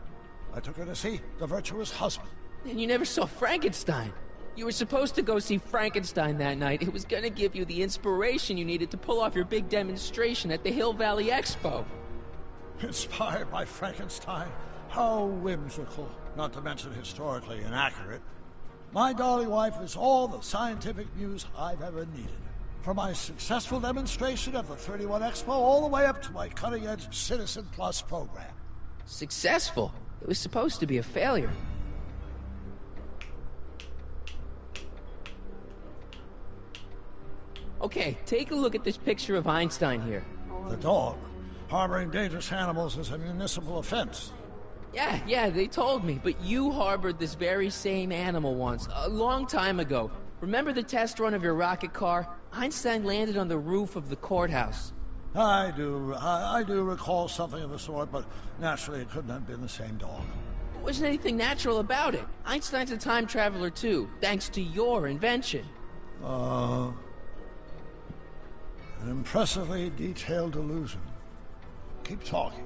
I took her to see The Virtuous Husband. And you never saw Frankenstein. You were supposed to go see Frankenstein that night. It was gonna give you the inspiration you needed to pull off your big demonstration at the Hill Valley Expo. Inspired by Frankenstein? How whimsical. Not to mention historically inaccurate. My darling wife is all the scientific muse I've ever needed. From my successful demonstration at the 31 Expo all the way up to my cutting-edge Citizen Plus program. Successful? It was supposed to be a failure. Okay, take a look at this picture of Einstein here. The dog. Harboring dangerous animals is a municipal offense. Yeah, they told me, but you harbored this very same animal once, a long time ago. Remember the test run of your rocket car? Einstein landed on the roof of the courthouse. I do recall something of the sort, but naturally it couldn't have been the same dog. There wasn't anything natural about it. Einstein's a time traveler too, thanks to your invention. An impressively detailed illusion. Keep talking.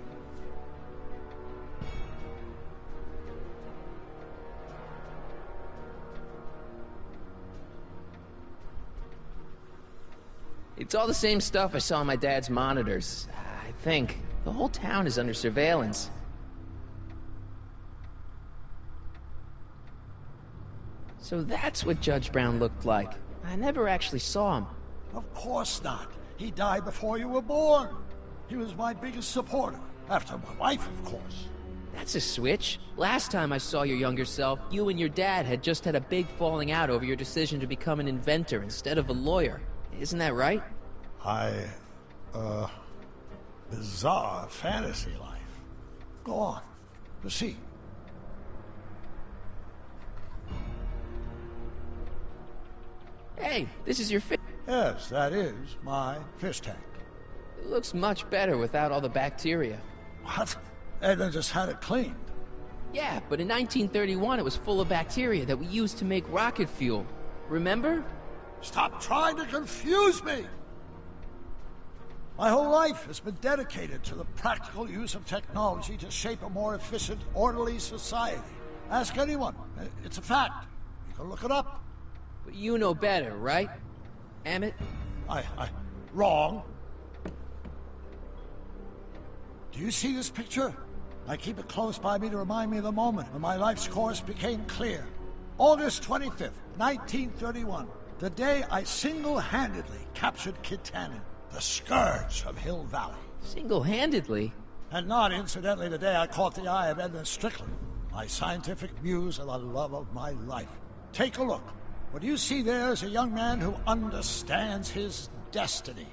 It's all the same stuff I saw on my dad's monitors. I think. The whole town is under surveillance. So that's what Judge Brown looked like. I never actually saw him. Of course not. He died before you were born. He was my biggest supporter. After my wife, of course. That's a switch. Last time I saw your younger self, you and your dad had just had a big falling out over your decision to become an inventor instead of a lawyer. Isn't that right? Bizarre fantasy life. Go on. Proceed. Hey, this is your fish. Yes, that is my fish tank. It looks much better without all the bacteria. What? Edna just had it cleaned. Yeah, but in 1931 it was full of bacteria that we used to make rocket fuel. Remember? Stop trying to confuse me! My whole life has been dedicated to the practical use of technology to shape a more efficient, orderly society. Ask anyone. It's a fact. You can look it up. But you know better, right? Emmett? Wrong. Do you see this picture? I keep it close by me to remind me of the moment when my life's course became clear. August 25th, 1931. The day I single-handedly captured Kit Tannen, the scourge of Hill Valley. Single-handedly? And not incidentally the day I caught the eye of Edna Strickland, my scientific muse and the love of my life. Take a look. What you see there is a young man who understands his destiny.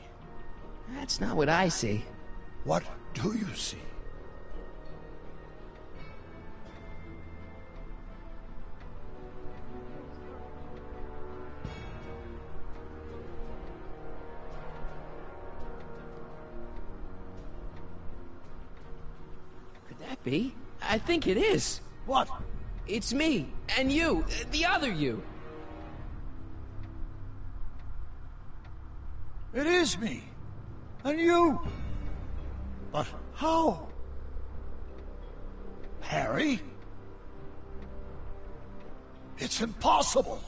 That's not what I see. What do you see? can't be. I think it is. What? It's me, and you, the other you. It is me. And you. But how? Harry? It's impossible.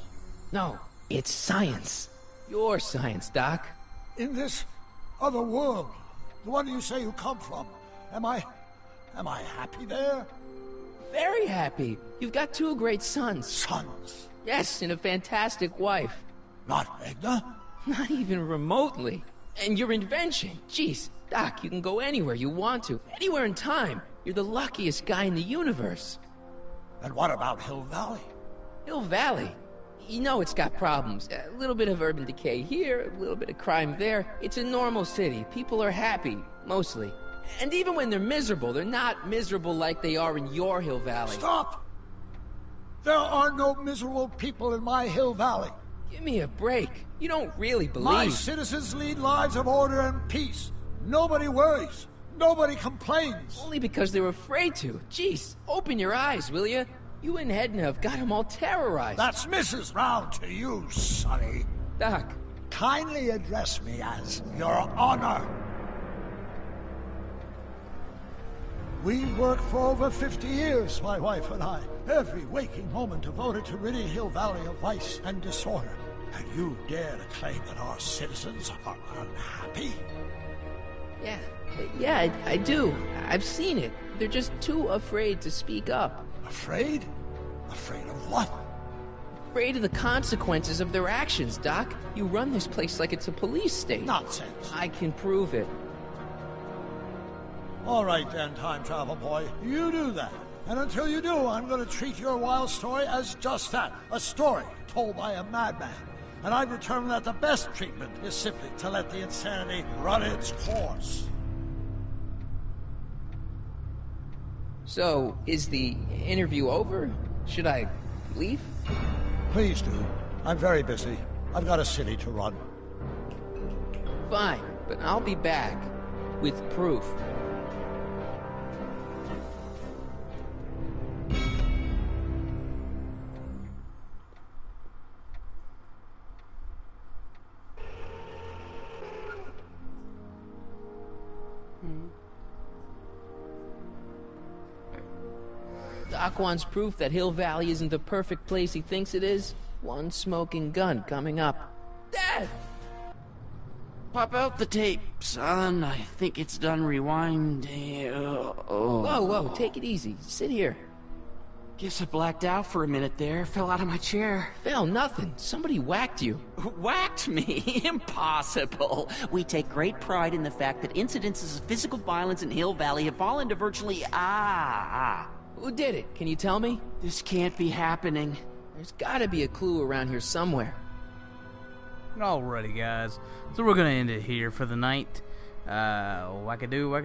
No, it's science. Your science, Doc. In this other world, the one you say you come from, am I happy there? Very happy. You've got 2 great sons. Sons? Yes, and a fantastic wife. Not Edna? Not even remotely. And your invention. Jeez, Doc, you can go anywhere you want to. Anywhere in time. You're the luckiest guy in the universe. And what about Hill Valley? Hill Valley? You know it's got problems. A little bit of urban decay here, a little bit of crime there. It's a normal city. People are happy, mostly. And even when they're miserable, they're not miserable like they are in your Hill Valley. Stop! There are no miserable people in my Hill Valley. Give me a break. You don't really believe... My citizens lead lives of order and peace. Nobody worries. Nobody complains. Only because they're afraid to. Jeez, open your eyes, will you? You and Edna have got them all terrorized. That's Mrs. Brown to you, Sonny. Doc. Kindly address me as Your Honor. We worked for over 50 years, my wife and I. Every waking moment devoted to ridding Hill Valley of vice and disorder. And you dare to claim that our citizens are unhappy? Yeah, I do. I've seen it. They're just too afraid to speak up. Afraid? Afraid of what? Afraid of the consequences of their actions, Doc. You run this place like it's a police state. Nonsense. I can prove it. All right then, time travel boy. You do that. And until you do, I'm going to treat your wild story as just that. A story told by a madman. And I've determined that the best treatment is simply to let the insanity run its course. So, is the interview over? Should I leave? Please do. I'm very busy. I've got a city to run. Fine, but I'll be back. With proof. Doc wants proof that Hill Valley isn't the perfect place he thinks it is. One smoking gun coming up. Dad! Pop out the tape, son. I think it's done rewinding. Whoa, take it easy. Sit here. Guess I blacked out for a minute there. Fell out of my chair. Fell nothing. Somebody whacked you. Whacked me? Impossible. We take great pride in the fact that incidences of physical violence in Hill Valley have fallen to virtually... Who did it? Can you tell me? This can't be happening. There's gotta be a clue around here somewhere. Alrighty, guys. So we're gonna end it here for the night. Wackadoo. We're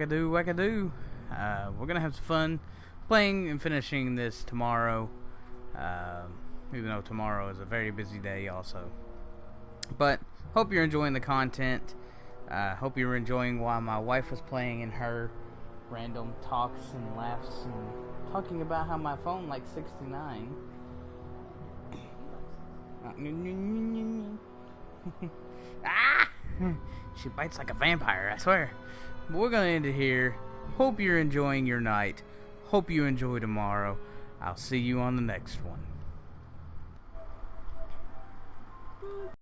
gonna have some fun playing and finishing this tomorrow. Even though tomorrow is a very busy day also. But hope you're enjoying the content. Hope you were enjoying while my wife was playing in her random talks and laughs and talking about how my phone likes 69. She bites like a vampire, I swear. But we're gonna end it here. Hope you're enjoying your night. Hope you enjoy tomorrow. I'll see you on the next one.